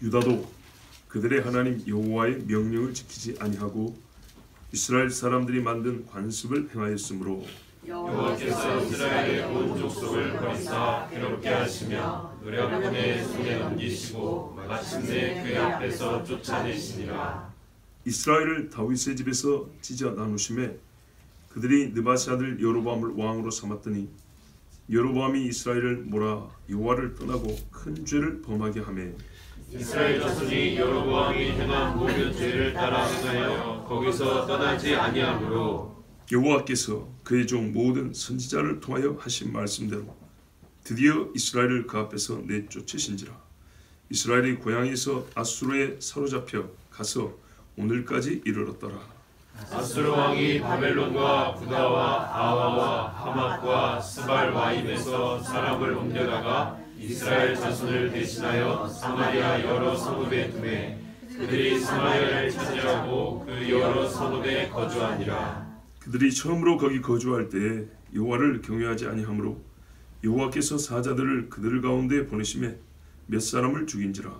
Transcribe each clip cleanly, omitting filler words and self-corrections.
유다도 그들의 하나님 여호와의 명령을 지키지 아니하고 이스라엘 사람들이 만든 관습을 행하였으므로 여호와께서 이스라엘의 온 족속을 버리사 괴롭게 하시며 노략군의 손에 넘기시고 마침내 그의 앞에서 쫓아내시니라. 이스라엘을 다윗의 집에서 찢어 나누심에 그들이 느바시 아들 여로보암을 왕으로 삼았더니 여로보암이 이스라엘을 몰아 여호와를 떠나고 큰 죄를 범하게 하매 이스라엘 자손이 여로보암이 행한 모든 죄를 따라 행하여 거기서 떠나지 아니하므로 여호와께서 그의 종 모든 선지자를 통하여 하신 말씀대로 드디어 이스라엘을 그 앞에서 내쫓으신지라. 이스라엘이 고향에서 아수르에 사로잡혀 가서 오늘까지 이르렀더라. 아수르 왕이 바벨론과 부다와 아와와 하맛과 스발와임에서 사람을 옮겨다가 이스라엘 자손을 대신하여 사마리아 여러 성읍에 두매 그들이 사마리아를 차지하고 그 여러 성읍에 거주하니라. 그들이 처음으로 거기 거주할 때에 여호와를 경외하지 아니하므로 여호와께서 사자들을 그들 가운데 보내심에 몇 사람을 죽인지라.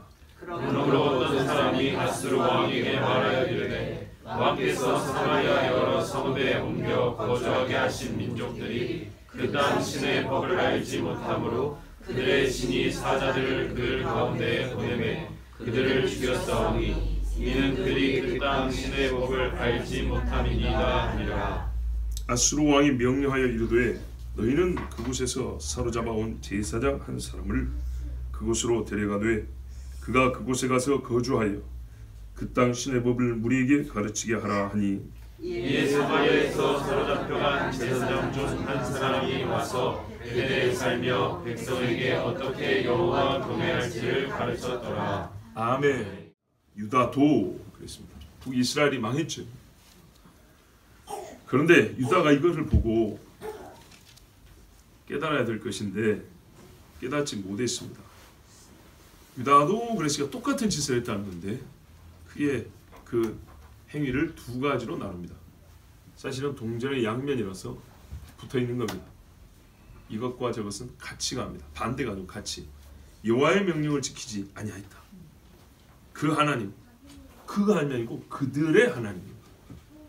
그러므로 어떤 사람이 아수르 왕에게 말하여 이르되 왕께서 사마리아 여러 성읍에 옮겨 거주하게 하신 민족들이 그 땅 신의 법을 알지 못하므로 그들의 신이 사자들을 그들 가운데 보내매 그들을 죽였사오니 이는 그들이 그 땅 신의 법을 알지 못함이니이다 하니라. 아수르 왕이 명령하여 이르되 너희는 그곳에서 사로잡아 온 제사장 한 사람을 그곳으로 데려가되 그가 그곳에 가서 거주하여 그 땅 신의 법을 무리에게 가르치게 하라 하니 이에 사마리아에서 사로잡혀간 제사장 중 한 사람이 와서 베델에 살며 백성에게 어떻게 여호와 경외할지를 가르쳤더라. 아멘. 유다도 그랬습니다. 북이스라엘이 망했죠. 그런데 유다가 이것을 보고 깨달아야 될 것인데 깨닫지 못했습니다. 유다도 그래서 똑같은 짓을 했다는 건데 그게 그 행위를 두 가지로 나눕니다. 사실은 동전의 양면이라서 붙어 있는 겁니다. 이것과 저것은 같이 갑니다. 반대가 아니고 같이. 여호와의 명령을 지키지 아니하였다. 그 하나님, 그가 아니고 그들의 하나님입니다.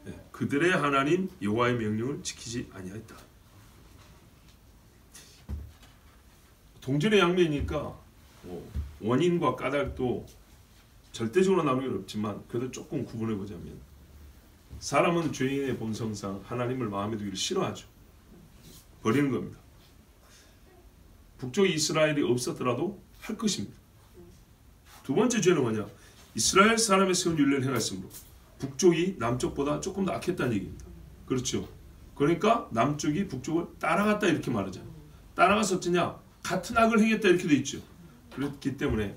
네, 그들의 하나님 여호와의 명령을 지키지 아니하였다. 동전의 양면이니까 원인과 까닭도 절대적으로 나누기는 없지만 그래도 조금 구분해 보자면 사람은 죄인의 본성상 하나님을 마음에 두기를 싫어하죠. 버리는 겁니다. 북쪽 이스라엘이 없었더라도 할 것입니다. 두 번째 죄는 뭐냐? 이스라엘 사람의 세운 율례를 행했으므로 북쪽이 남쪽보다 조금 더 악했다는 얘기입니다. 그렇죠? 그러니까 남쪽이 북쪽을 따라갔다 이렇게 말하잖아요. 따라가서 어쩌냐? 같은 악을 행했다 이렇게 돼 있죠. 그렇기 때문에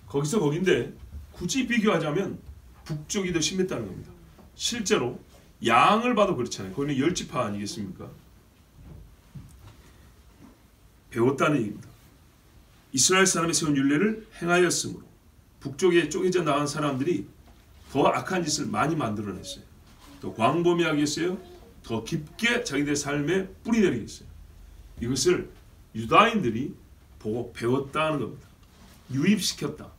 거기서 거긴데 굳이 비교하자면 북쪽이 더 심했다는 겁니다. 실제로 양을 봐도 그렇잖아요. 거기는 10지파 아니겠습니까? 배웠다는 얘기입니다. 이스라엘 사람의 세운 율례를 행하였으므로 북쪽에 쪼개져 나간 사람들이 더 악한 짓을 많이 만들어냈어요. 더 광범위하게 했어요. 더 깊게 자기들의 삶에 뿌리 내리겠어요. 이것을 유다인들이 보고 배웠다는 겁니다. 유입시켰다.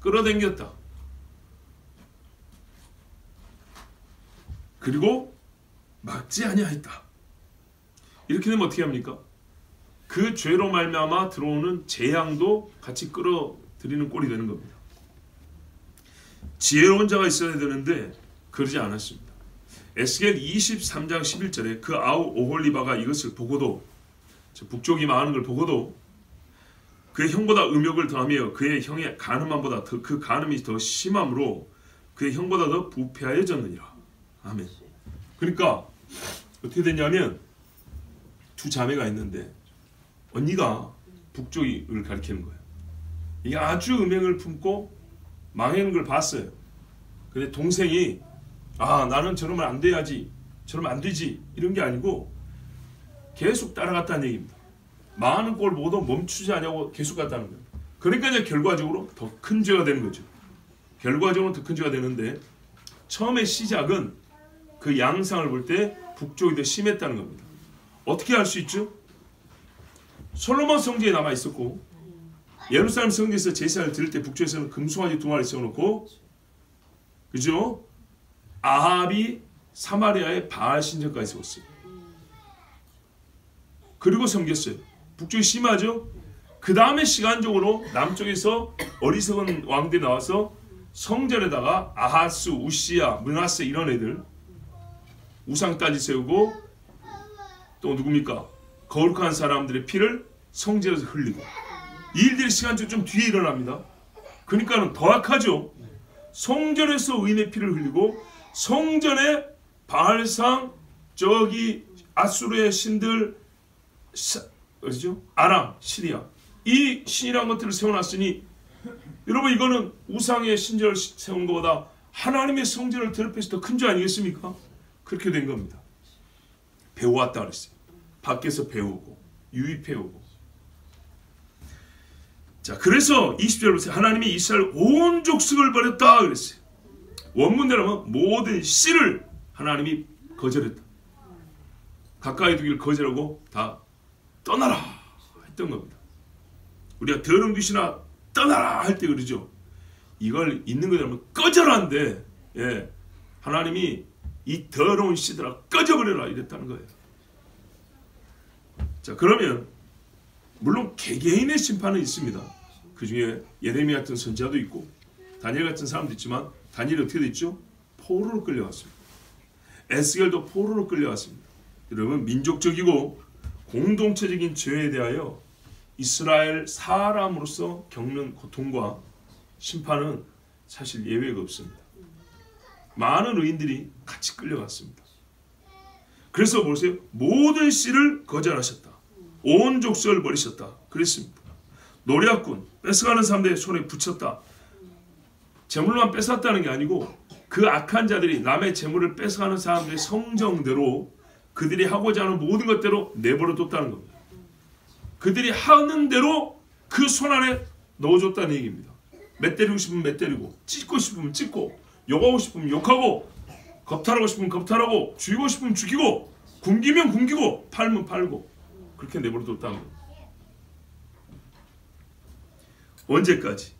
끌어당겼다. 그리고 막지 아니하였다. 이렇게 되면 어떻게 합니까? 그 죄로 말미암아 들어오는 재앙도 같이 끌어들이는 꼴이 되는 겁니다. 지혜로운 자가 있어야 되는데 그러지 않았습니다. 에스겔 23장 11절에 그 아우 오홀리바가 이것을 보고도 북쪽이 망하는 걸 보고도 그의 형보다 음욕을 더하며 그의 형의 간음함보다 그 간음이 더 심함으로 그의 형보다 더 부패하여졌느니라. 아멘. 그러니까 어떻게 됐냐면 두 자매가 있는데 언니가 북쪽을 가리키는 거예요. 이게 아주 음행을 품고 망하는 걸 봤어요. 근데 동생이 나는 저러면 안 돼야지, 저러면 안 되지 이런 게 아니고 계속 따라갔다는 얘기입니다. 망하는 꼴 보고도 멈추지 않냐고 계속 갔다는 거예요. 그러니까 이제 결과적으로 더 큰 죄가 되는 거죠. 결과적으로 더 큰 죄가 되는데 처음에 시작은 그 양상을 볼 때 북쪽이 더 심했다는 겁니다. 어떻게 알 수 있죠? 솔로몬 성지에 남아 있었고 예루살렘 성전에서 제사를 드릴 때 북쪽에서는 금송아지 2마리 세워놓고, 그죠? 아합이 사마리아에 바알 신전까지 세웠어요. 그리고 섬겼어요. 북쪽이 심하죠? 그 다음에 시간적으로 남쪽에서 어리석은 왕들이 나와서 성전에다가 아하스, 우시야, 므낫세 이런 애들 우상까지 세우고, 또 누굽니까? 거룩한 사람들의 피를 성전에서 흘리고, 이 일들이 시간적으로 좀 뒤에 일어납니다. 그러니까는 더 악하죠. 성전에서 의인의 피를 흘리고, 성전에 바알상, 저기 아수르의 신들, 어디죠? 아람, 시리아, 이 신이란 것들을 세워놨으니, 여러분 이거는 우상의 신전을 세운 것보다 하나님의 성전을 더럽혀서 더 큰 죄 아니겠습니까? 그렇게 된 겁니다. 배워왔다 그랬어요. 밖에서 배우고 유입해오고. 자, 그래서 20절 보세요. 하나님이 이스라엘 온 족속을 버렸다 그랬어요. 원문대로 하면 모든 씨를 하나님이 거절했다. 가까이 두기를 거절하고 다 떠나라 했던 겁니다. 우리가 더러운 귀신아 떠나라 할 때 그러죠. 이걸 있는 그대로 하면 꺼져라인데, 예, 하나님이 이 더러운 씨들아 꺼져버려라 이랬다는 거예요. 자, 그러면 물론 개개인의 심판은 있습니다. 그 중에 예레미야 같은 선지자도 있고 다니엘 같은 사람도 있지만, 다니엘이 어떻게 됐죠? 포로로 끌려왔습니다. 에스겔도 포로로 끌려왔습니다. 여러분, 민족적이고 공동체적인 죄에 대하여 이스라엘 사람으로서 겪는 고통과 심판은 사실 예외가 없습니다. 많은 의인들이 같이 끌려갔습니다. 그래서 보세요. 모든 씨를 거절하셨다. 온 족속을 버리셨다. 그랬습니다. 노략군, 뺏어가는 사람들의 손에 붙였다. 재물만 뺏었다는 게 아니고 그 악한 자들이 남의 재물을 뺏어가는 사람들의 성정대로 그들이 하고자 하는 모든 것대로 내버려뒀다는 겁니다. 그들이 하는 대로 그 손 안에 넣어줬다는 얘기입니다. 매 때리고 싶으면 매 때리고, 찢고 싶으면 찢고, 욕하고 싶으면 욕하고, 겁탈하고 싶으면 겁탈하고, 죽이고 싶으면 죽이고, 굶기면 굶기고, 팔면 팔고, 그렇게 내버려뒀다는 겁니다. 언제까지?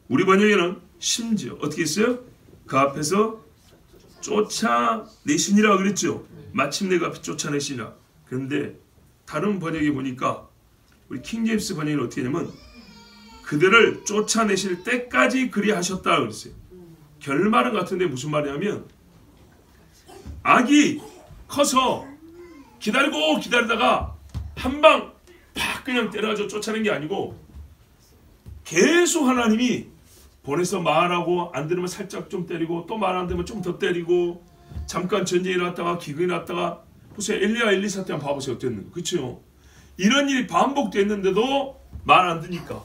우리 번역에는 심지어 어떻게 했어요? 그 앞에서 쫓아내시니라 그랬죠. 마침내 그 앞에 쫓아내시니라. 그런데 다른 번역에 보니까 우리 킹제임스 번역은 어떻게 하냐면 그들을 쫓아내실 때까지 그리하셨다 그랬어요. 결말은 같은데 무슨 말이냐면 악이 커서 기다리고 기다리다가 한 방 팍 그냥 때려가지고 쫓아낸 게 아니고 계속 하나님이 보내서 말하고 안 들으면 살짝 좀 때리고 또 말 안 들으면 좀 더 때리고 잠깐 전쟁이 났다가 기근이 났다가 보세요. 엘리야 엘리사 때 한번 봐보세요. 어땠는가. 그렇죠? 이런 일이 반복됐는데도 말 안 듣니까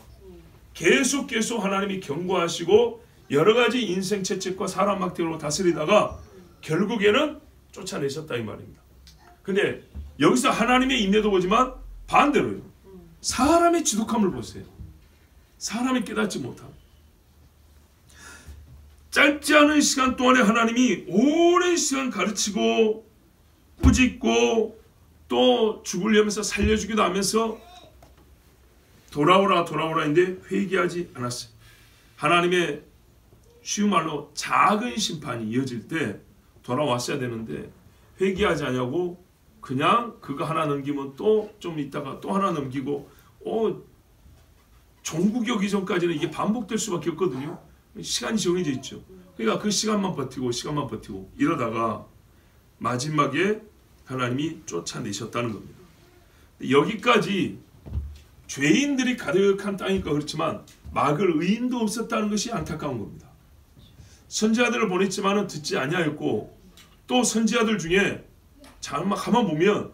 계속 하나님이 경고하시고 여러 가지 인생 채찍과 사람 막대로 다스리다가 결국에는 쫓아내셨다 이 말입니다. 근데 여기서 하나님의 인내도 보지만 반대로요. 사람의 지독함을 보세요. 사람이 깨닫지 못함. 짧지 않은 시간 동안에 하나님이 오랜 시간 가르치고 꾸짖고 또 죽으려면서 살려주기도 하면서 돌아오라 했는데 회개하지 않았어요. 하나님의 쉬운 말로 작은 심판이 이어질 때 돌아왔어야 되는데 회개하지 않냐고 그냥 그거 하나 넘기면 또 좀 있다가 또 하나 넘기고 종국이 오기 전까지는 이게 반복될 수밖에 없거든요. 시간이 정해져 있죠. 그러니까 그 시간만 버티고 이러다가 마지막에 하나님이 쫓아내셨다는 겁니다. 여기까지 죄인들이 가득한 땅이니까 그렇지만 막을 의인도 없었다는 것이 안타까운 겁니다. 선지자들을 보냈지만은 듣지 아니하였고 또 선지자들 중에 정말 가만 보면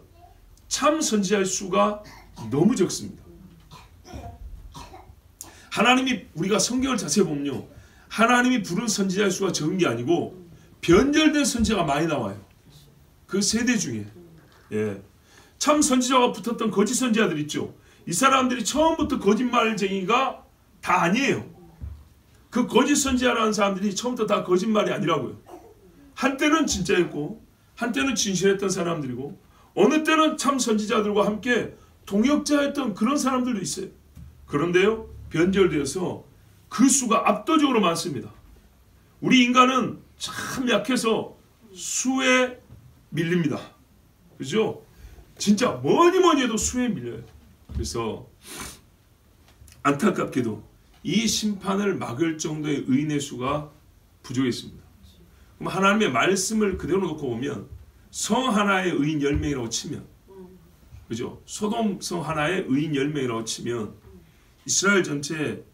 참 선지자의 수가 너무 적습니다. 하나님이 우리가 성경을 자세히 보면요. 하나님이 부른 선지자의 수가 적은 게 아니고 변절된 선지자가 많이 나와요. 그 세대 중에. 예. 참 선지자가 붙었던 거짓 선지자들 있죠. 이 사람들이 처음부터 거짓말쟁이가 다 아니에요. 그 거짓 선지자라는 사람들이 처음부터 다 거짓말이 아니라고요. 한때는 진짜였고 한때는 진실했던 사람들이고 어느 때는 참 선지자들과 함께 동역자였던 그런 사람들도 있어요. 그런데요. 변절되어서 그 수가 압도적으로 많습니다. 우리 인간은 참 약해서 수에 밀립니다. 그죠? 진짜 뭐니 해도 수에 밀려요. 그래서 안타깝게도 이 심판을 막을 정도의 의인의 수가 부족했습니다. 그럼 하나님의 말씀을 그대로 놓고 보면 성 하나의 의인 10명이라고 치면, 그죠? 소돔 성 하나의 의인 10명이라고 치면 이스라엘 전체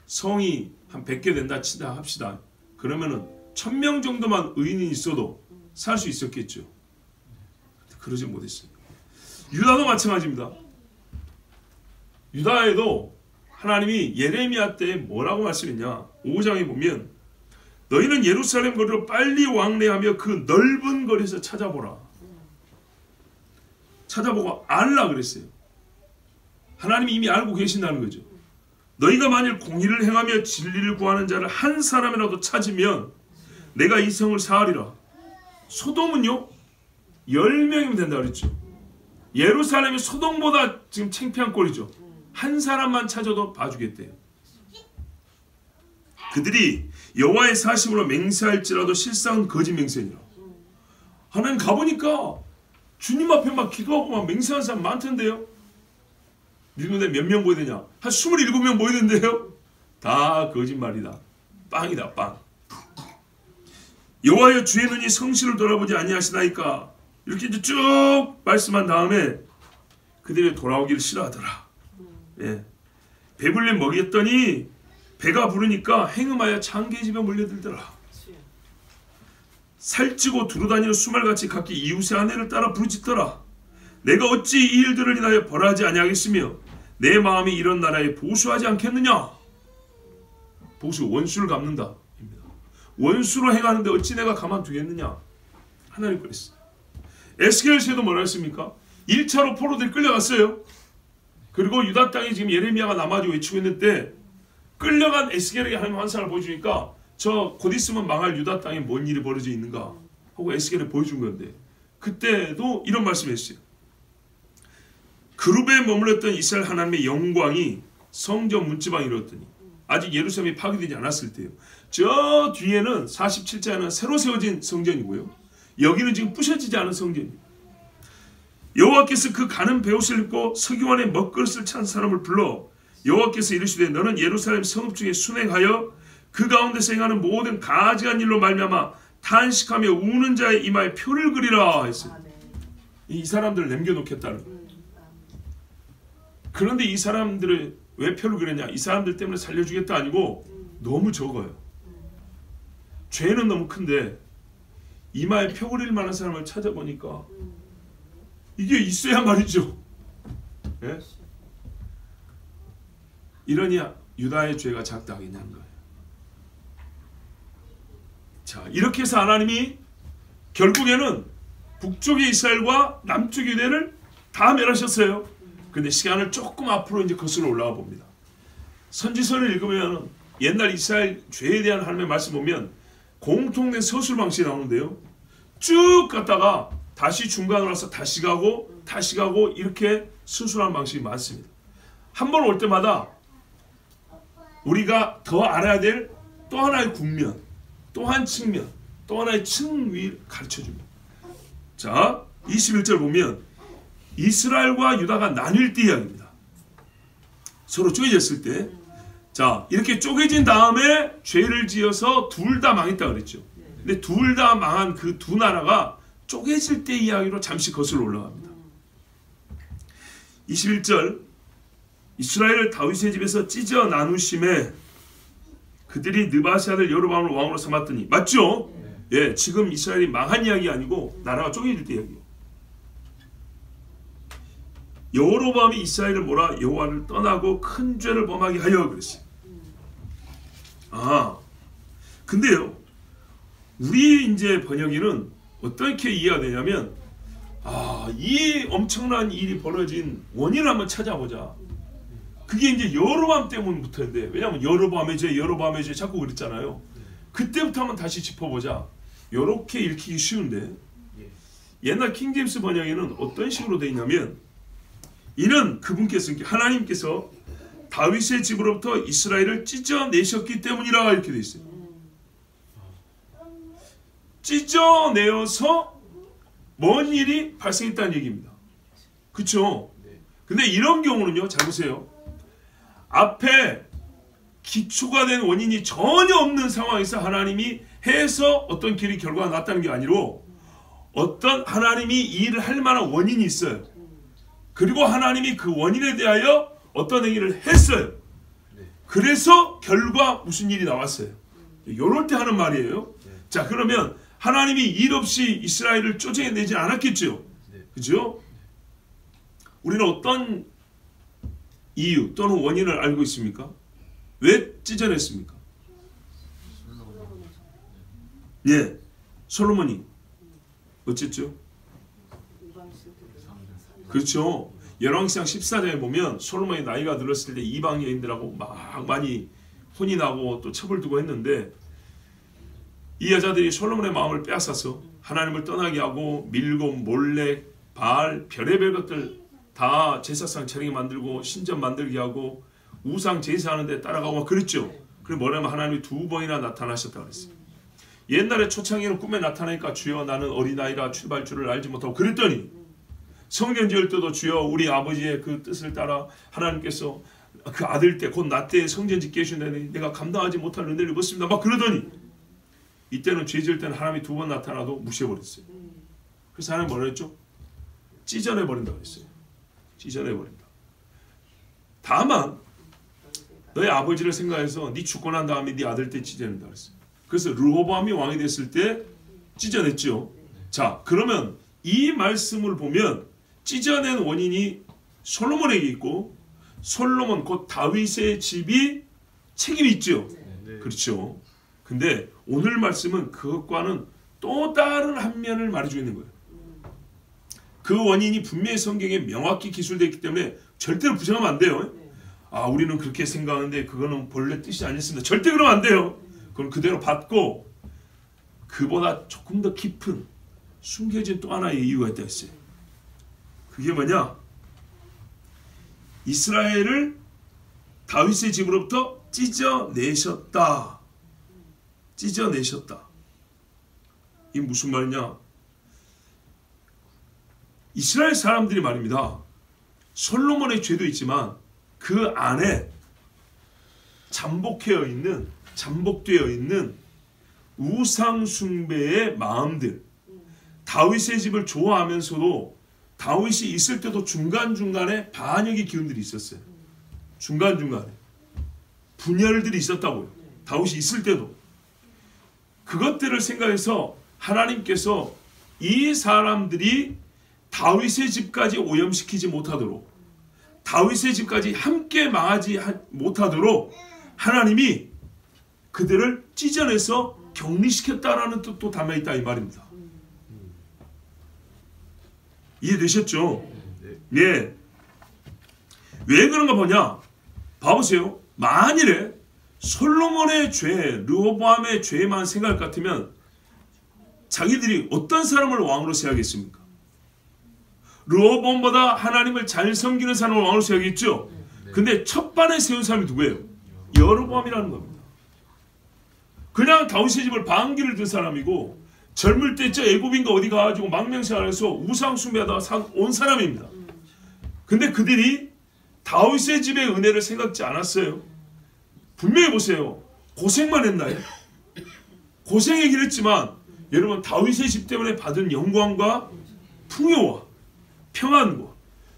성이 한 100개 된다 친다 합시다. 그러면은 1000명 정도만 의인이 있어도 살 수 있었겠죠. 그러지 못했어요. 유다도 마찬가지입니다. 유다에도 하나님이 예레미야 때 뭐라고 말씀했냐? 5장에 보면 너희는 예루살렘 거리로 빨리 왕래하며 그 넓은 거리에서 찾아보라. 찾아보고 알라 그랬어요. 하나님이 이미 알고 계신다는 거죠. 너희가 만일 공의를 행하며 진리를 구하는 자를 한 사람이라도 찾으면 내가 이 성을 사하리라. 소돔은요 10명이면 된다 그랬죠. 예루살렘이 소돔보다 지금 창피한 꼴이죠. 한 사람만 찾아도 봐주겠대요. 그들이 여호와의 사심으로 맹세할지라도 실상은 거짓 맹세니라. 하나님 가보니까 주님 앞에 막 기도하고 막 맹세하는 사람 많던데요. 믿는데 몇 명 보여야 되냐? 한 27명 보이는데요. 다 거짓말이다. 빵이다 빵. 여호와여 주의 눈이 성실을 돌아보지 아니하시나이까. 이렇게 이제 쭉 말씀한 다음에 그들이 돌아오기를 싫어하더라. 예. 배불리 먹였더니 배가 부르니까 행음하여 창계집에 몰려들더라. 살찌고 두루다니는 수말같이 각기 이웃의 아내를 따라 부르짖더라. 내가 어찌 이 일들을 인하여 벌하지 아니하겠으며 내 마음이 이런 나라에 보수하지 않겠느냐. 보수, 원수를 갚는다. 원수로 행하는데 어찌 내가 가만두겠느냐. 하나님 그랬어요. 에스겔서에도 뭐라 했습니까? 1차로 포로들이 끌려갔어요. 그리고 유다 땅에 지금 예레미야가 남아지고 외치고 있는 때 끌려간 에스겔에게 하나님 환상을 보여주니까 저 곧 있으면 망할 유다 땅에 뭔 일이 벌어져 있는가 하고 에스겔에 보여준 건데, 그때도 이런 말씀을 했어요. 그룹에 머물렀던 이스라엘 하나님의 영광이 성전 문지방에 이르렀더니, 아직 예루살렘이 파괴되지 않았을 때요. 저 뒤에는 47장에는 새로 세워진 성전이고요. 여기는 지금 부셔지지 않은 성전이에요. 여호와께서 그 가는 베옷을 입고 서기관의 먹그릇을 찬 사람을 불러 여호와께서 이르시되 너는 예루살렘 성읍 중에 순행하여 그 가운데서 행하는 모든 가증한 일로 말미암아 탄식하며 우는 자의 이마에 표를 그리라 했어요. 이 사람들을 남겨놓겠다는 거예요. 그런데 이 사람들을 왜 표를 그렸냐? 이 사람들 때문에 살려주겠다 아니고 너무 적어요. 죄는 너무 큰데 이마에 표 그릴 만한 사람을 찾아보니까 이게 있어야 말이죠. 예? 이러니 유다의 죄가 작다 하겠냐는 거예요. 자, 이렇게 해서 하나님이 결국에는 북쪽의 이스라엘과 남쪽의 유대를 다 멸하셨어요. 근데 시간을 조금 앞으로 이제 거슬러 올라가 봅니다. 선지서를 읽으면 옛날 이스라엘 죄에 대한 하나님의 말씀 보면 공통된 서술 방식이 나오는데요. 쭉 갔다가 다시 중간으로 와서 다시 가고 이렇게 수술하는 방식이 많습니다. 한 번 올 때마다 우리가 더 알아야 될 또 하나의 국면, 또 한 측면, 또 하나의 층위를 가르쳐줍니다. 자, 21절 보면 이스라엘과 유다가 나뉠 때 이야기입니다. 서로 쪼개졌을 때, 자, 이렇게 쪼개진 다음에 죄를 지어서 둘 다 망했다 그랬죠. 근데 둘 다 망한 그 두 나라가 쪼개질 때 이야기로 잠시 거슬러 올라갑니다. 21절 이스라엘을 다윗의 집에서 찢어 나누심에 그들이 느바시 아들 여로보암을 왕으로 삼았더니, 맞죠? 예, 지금 이스라엘이 망한 이야기 아니고 나라가 쪼개질 때 이야기예요. 여로보암이 이스라엘을 몰아 여호와를 떠나고 큰 죄를 범하게 하여 그랬어요. 아, 근데요, 우리 이제 번역에는 어떻게 이해가 되냐면, 아, 이 엄청난 일이 벌어진 원인을 한번 찾아보자. 그게 이제 여로보암 때문부터인데, 왜냐하면 여로보암의 죄 자꾸 그랬잖아요. 그때부터 한번 다시 짚어보자. 요렇게 읽히기 쉬운데, 옛날 킹제임스 번역에는 어떤 식으로 되어 있냐면, 이는 그분께서, 하나님께서 다윗의 집으로부터 이스라엘을 찢어내셨기 때문이라 이렇게 돼 있어요. 찢어내어서 뭔 일이 발생했다는 얘기입니다. 그렇죠? 근데 이런 경우는요, 잘 보세요. 앞에 기초가 된 원인이 전혀 없는 상황에서 하나님이 해서 어떤 길이 결과가 났다는 게 아니로 어떤 하나님이 이 일을 할 만한 원인이 있어요. 그리고 하나님이 그 원인에 대하여 어떤 행위를 했어요. 그래서 결과 무슨 일이 나왔어요. 이럴 때 하는 말이에요. 자, 그러면 하나님이 일 없이 이스라엘을 쫓아내지 않았겠죠. 그죠? 우리는 어떤 이유 또는 원인을 알고 있습니까? 왜 찢어냈습니까? 예, 솔로몬이 어쨌죠? 그렇죠. 열왕기상 14장에 보면 솔로몬이 나이가 들었을 때 이방 여인들하고 막 많이 혼이 나고 또 첩을 두고 했는데 이 여자들이 솔로몬의 마음을 빼앗아서 하나님을 떠나게 하고 밀고 몰래 바알 별의별 것들 다 제사상 차리게 만들고 신전 만들게 하고 우상 제사하는 데 따라가고 막 그랬죠. 그리고 뭐냐면 하나님이 2번이나 나타나셨다고 그랬어요. 옛날에 초창기에는 꿈에 나타나니까 주여 나는 어린아이라 출발줄을 알지 못하고 그랬더니 성전 지을 때도 주여 우리 아버지의 그 뜻을 따라 하나님께서 그 아들 때 곧 나 때 성전 짓게 해주는데 내가 감당하지 못할 은혜를 입었습니다. 막 그러더니 이때는 죄 지을 때는 하나님이 2번 나타나도 무시해버렸어요. 그래서 하나님 뭐라 했죠? 찢어내버린다고 했어요. 찢어내버린다. 다만 너희 아버지를 생각해서 네 죽고 난 다음에 네 아들 때 찢어낸다 그랬어요. 그래서 르호보암이 왕이 됐을 때 찢어냈죠. 자, 그러면 이 말씀을 보면 찢어낸 원인이 솔로몬에게 있고 솔로몬 곧 다윗의 집이 책임이 있죠. 그렇죠. 근데 오늘 말씀은 그것과는 또 다른 한 면을 말해주고 있는 거예요. 그 원인이 분명히 성경에 명확히 기술되어 있기 때문에 절대로 부정하면 안 돼요. 아, 우리는 그렇게 생각하는데 그거는 본래 뜻이 아니었습니다. 절대 그러면 안 돼요. 그건 그대로 받고 그보다 조금 더 깊은 숨겨진 또 하나의 이유가 있다 했어요. 그게 뭐냐? 이스라엘을 다윗의 집으로부터 찢어내셨다. 찢어내셨다. 이게 무슨 말이냐? 이스라엘 사람들이 말입니다. 솔로몬의 죄도 있지만 그 안에 잠복되어 있는 우상 숭배의 마음들, 다윗의 집을 좋아하면서도 다윗이 있을 때도 중간중간에 반역의 기운들이 있었어요. 중간중간에 분열들이 있었다고요. 다윗이 있을 때도. 그것들을 생각해서 하나님께서 이 사람들이 다윗의 집까지 오염시키지 못하도록, 다윗의 집까지 함께 망하지 못하도록 하나님이 그들을 찢어내서 격리시켰다라는 뜻도 담아있다 이 말입니다. 이해되셨죠? 예. 왜 그런가 보냐? 봐보세요. 만일에 솔로몬의 죄, 르호보암의 죄만 생각할 것 같으면 자기들이 어떤 사람을 왕으로 세우겠습니까? 르호보암보다 하나님을 잘 섬기는 사람을 왕으로 세우겠죠? 근데 첫 반에 세운 사람이 누구예요? 여로보암이라는 겁니다. 그냥 다윗의 집을 방기를 든 사람이고 젊을 때 애굽인가 어디 가가지고 망명생활해서 우상 숭배하다가 온 사람입니다. 근데 그들이 다윗의 집의 은혜를 생각지 않았어요. 분명히 보세요. 고생만 했나요? 고생이긴 했지만 여러분 다윗의 집 때문에 받은 영광과 풍요와 평안과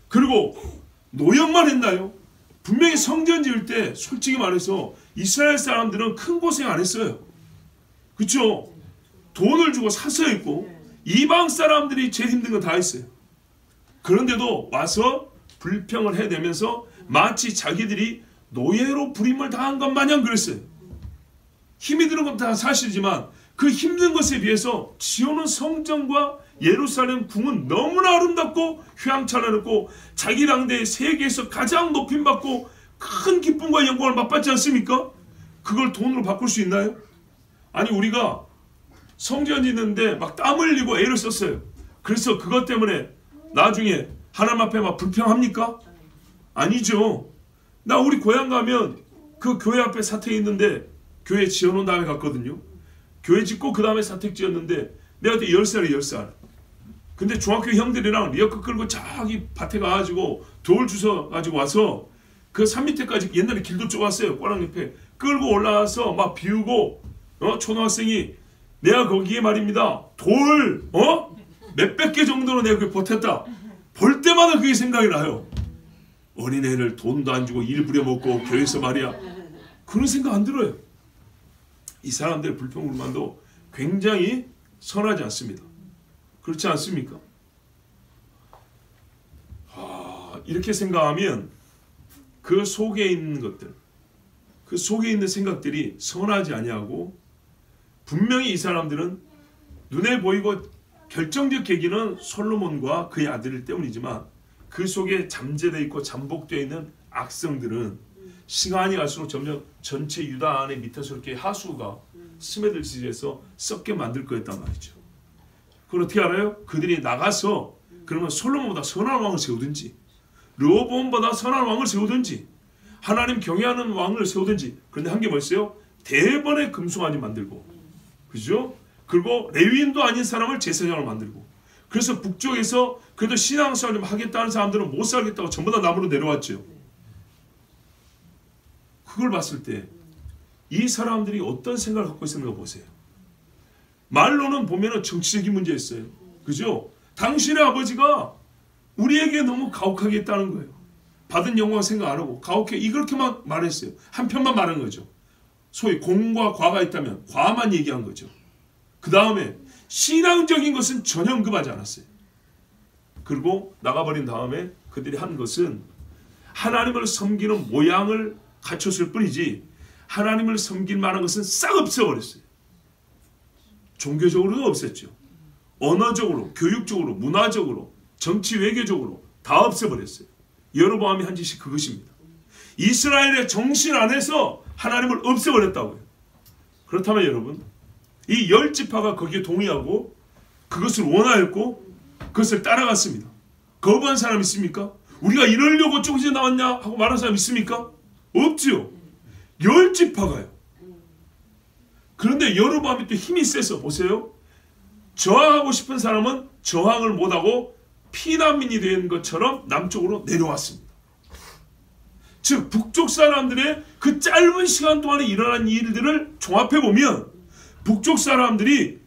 그리고 노역만 했나요? 분명히 성전 지을 때 솔직히 말해서 이스라엘 사람들은 큰 고생 안 했어요. 그렇죠? 돈을 주고 사서 했고 이방 사람들이 제일 힘든 건 다 했어요. 그런데도 와서 불평을 해대면서 마치 자기들이 노예로 부림을 당한 것 마냥 그랬어요. 힘이 드는 건 다 사실이지만 그 힘든 것에 비해서 지어놓은 성전과 예루살렘 궁은 너무나 아름답고 휘황찬란했고 자기 당대 세계에서 가장 높임받고 큰 기쁨과 영광을 맛받지 않습니까? 그걸 돈으로 바꿀 수 있나요? 아니 우리가 성전 짓는데 막 땀 흘리고 애를 썼어요. 그래서 그것 때문에 나중에 하나님 앞에 막 불평합니까? 아니죠. 나 우리 고향 가면 그 교회 앞에 사택이 있는데 교회 지어놓은 다음에 갔거든요. 교회 짓고 그 다음에 사택 지었는데 내가 그때 10살에 10살. 근데 중학교 형들이랑 리어카 끌고 저기 밭에 가가지고 돌 주워 가지고 와서 그 산 밑에까지 옛날에 길도 좁았어요. 꼬랑 옆에 끌고 올라와서 막 비우고 초등학생이 내가 거기에 말입니다. 돌 몇백 개 정도로 내가 그게 보탰다. 볼 때마다 그게 생각이 나요. 어린애를 돈도 안 주고 일 부려먹고 교회에서 말이야. 그런 생각 안 들어요. 이 사람들의 불평불만도 굉장히 선하지 않습니다. 그렇지 않습니까? 이렇게 생각하면 그 속에 있는 것들, 그 속에 있는 생각들이 선하지 아니하고 분명히 이 사람들은 눈에 보이고 결정적 계기는 솔로몬과 그의 아들 때문이지만 그 속에 잠재되어 있고 잠복되어 있는 악성들은 시간이 갈수록 점점 전체 유다 안에 밑에서 이렇게 하수가 스며들 지에서 썩게 만들 거였단 말이죠. 그걸 어떻게 알아요? 그들이 나가서 그러면 솔로몬보다 선한 왕을 세우든지 르호보암보다 선한 왕을 세우든지 하나님 경외하는 왕을 세우든지. 그런데 한 게 뭐였어요? 대번에 금송아지 만들고, 그죠? 그리고 레위인도 아닌 사람을 제사장을 만들고. 그래서 북쪽에서 그래도 신앙생활 좀 하겠다는 사람들은 못 살겠다고 전부 다 남으로 내려왔죠. 그걸 봤을 때 이 사람들이 어떤 생각을 갖고 있었는가 보세요. 말로는 보면은 정치적인 문제였어요. 그죠? 당신의 아버지가 우리에게 너무 가혹하게 했다는 거예요. 받은 영광 생각 안 하고 가혹해 이렇게만 말했어요. 한편만 말한 거죠. 소위 공과 과가 있다면 과만 얘기한 거죠. 그 다음에 신앙적인 것은 전혀 언급하지 않았어요. 그리고 나가버린 다음에 그들이 한 것은 하나님을 섬기는 모양을 갖췄을 뿐이지 하나님을 섬길 만한 것은 싹 없애버렸어요. 종교적으로도 없앴죠. 언어적으로, 교육적으로, 문화적으로, 정치 외교적으로 다 없애버렸어요. 여로보암이 한 짓이 그것입니다. 이스라엘의 정신 안에서 하나님을 없애버렸다고요. 그렇다면 여러분, 이 10지파가 거기에 동의하고 그것을 원하였고 그것을 따라갔습니다. 거부한 사람 있습니까? 우리가 이러려고 쪽지 나왔냐 하고 말한 사람 있습니까? 없지요. 10지파가요. 그런데 여로보암이 또 힘이 세서 보세요. 저항하고 싶은 사람은 저항을 못하고 피난민이 된 것처럼 남쪽으로 내려왔습니다. 즉 북쪽 사람들의 그 짧은 시간 동안에 일어난 일들을 종합해보면 북쪽 사람들이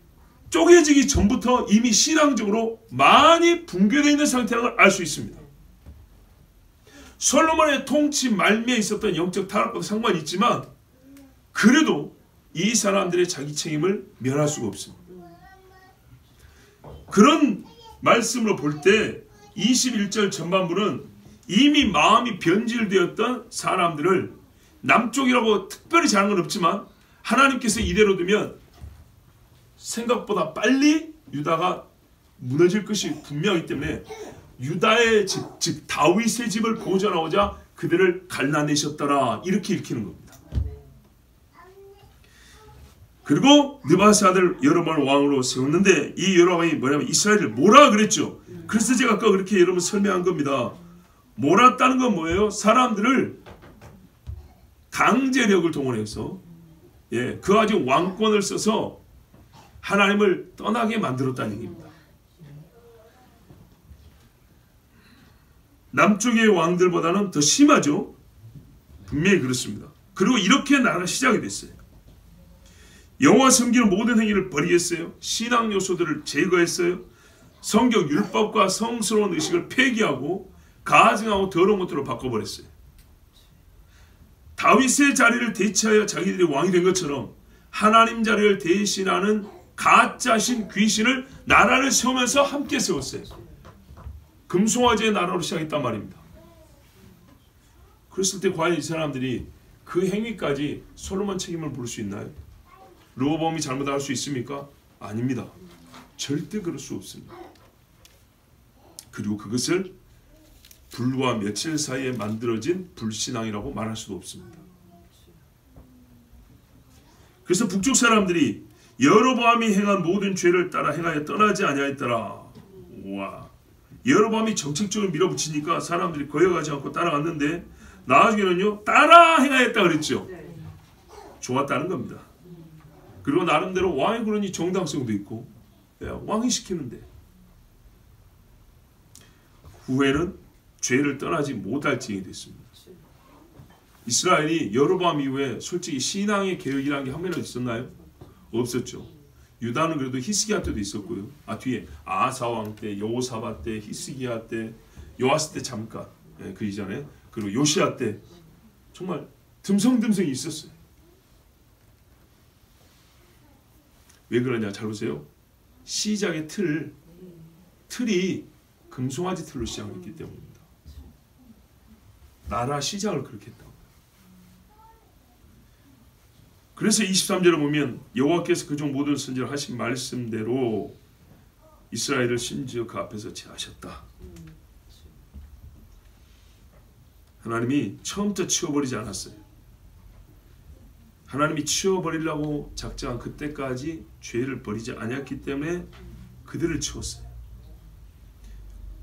쪼개지기 전부터 이미 신앙적으로 많이 붕괴되어 있는 상태라는 걸 알 수 있습니다. 솔로몬의 통치 말미에 있었던 영적 타락과도 상관이 있지만 그래도 이 사람들의 자기 책임을 면할 수가 없습니다. 그런 말씀으로 볼 때 21절 전반부는 이미 마음이 변질되었던 사람들을 남쪽이라고 특별히 잘한 건 없지만 하나님께서 이대로 두면 생각보다 빨리 유다가 무너질 것이 분명하기 때문에 유다의 집, 즉 다윗의 집을 보존하고자 그들을 갈라내셨더라 이렇게 읽히는 겁니다. 그리고 느바스 아들 여로보암을 왕으로 세웠는데 이 여로보암이 뭐냐면 이스라엘을 몰아 그랬죠. 그래서 제가 아까 그렇게 여러분 설명한 겁니다. 몰았다는 건 뭐예요? 사람들을 강제력을 동원해서 그 가지고 왕권을 써서 하나님을 떠나게 만들었다는 얘기입니다. 남쪽의 왕들보다는 더 심하죠. 분명히 그렇습니다. 그리고 이렇게 나라가 시작이 됐어요. 여호와 섬기는 모든 행위를 버리겠어요. 신앙 요소들을 제거했어요. 성경 율법과 성스러운 의식을 폐기하고 가증하고 더러운 것들로 바꿔버렸어요. 다윗의 자리를 대체하여 자기들이 왕이 된 것처럼 하나님 자리를 대신하는 가짜신 귀신을 나라를 세우면서 함께 세웠어요. 금송아지의 나라로 시작했단 말입니다. 그랬을 때 과연 이 사람들이 그 행위까지 솔로몬 책임을 물을 수 있나요? 르호보암이 잘못할 수 있습니까? 아닙니다. 절대 그럴 수 없습니다. 그리고 그것을 불과 며칠 사이에 만들어진 불신앙이라고 말할 수도 없습니다. 그래서 북쪽 사람들이 여로보암이 행한 모든 죄를 따라 행하여 떠나지 아니하였더라. 와, 여로보암이 정책적으로 밀어붙이니까 사람들이 거역하지 않고 따라갔는데 나중에는요 따라 행하였다 그랬죠. 좋았다는 겁니다. 그리고 나름대로 왕의 그러니 정당성도 있고 왕이 시키는데 후에는 죄를 떠나지 못할 지경이 됐습니다. 이스라엘이 여로보암 이후에 솔직히 신앙의 개혁이라는 게 한 번이라도 있었나요? 없었죠. 유다는 그래도 히스기야 때도 있었고요. 뒤에 아사 왕 때, 여호사밧 때, 히스기야 때, 요아스 때 잠깐 그 이전에 그리고 요시야 때 정말 듬성듬성이 있었어요. 왜 그러냐 잘 보세요. 시작의 틀이 금송아지 틀로 시작했기 때문입니다. 나라 시작을 그렇게 했다고. 그래서 23절에 보면 여호와께서 그종 모든 선지를 하신 말씀대로 이스라엘을 심지어 그 앞에서 제하셨다. 하나님이 처음부터 치워버리지 않았어요. 하나님이 치워버리려고 작정한 그때까지 죄를 버리지 않았기 때문에 그들을 치웠어요.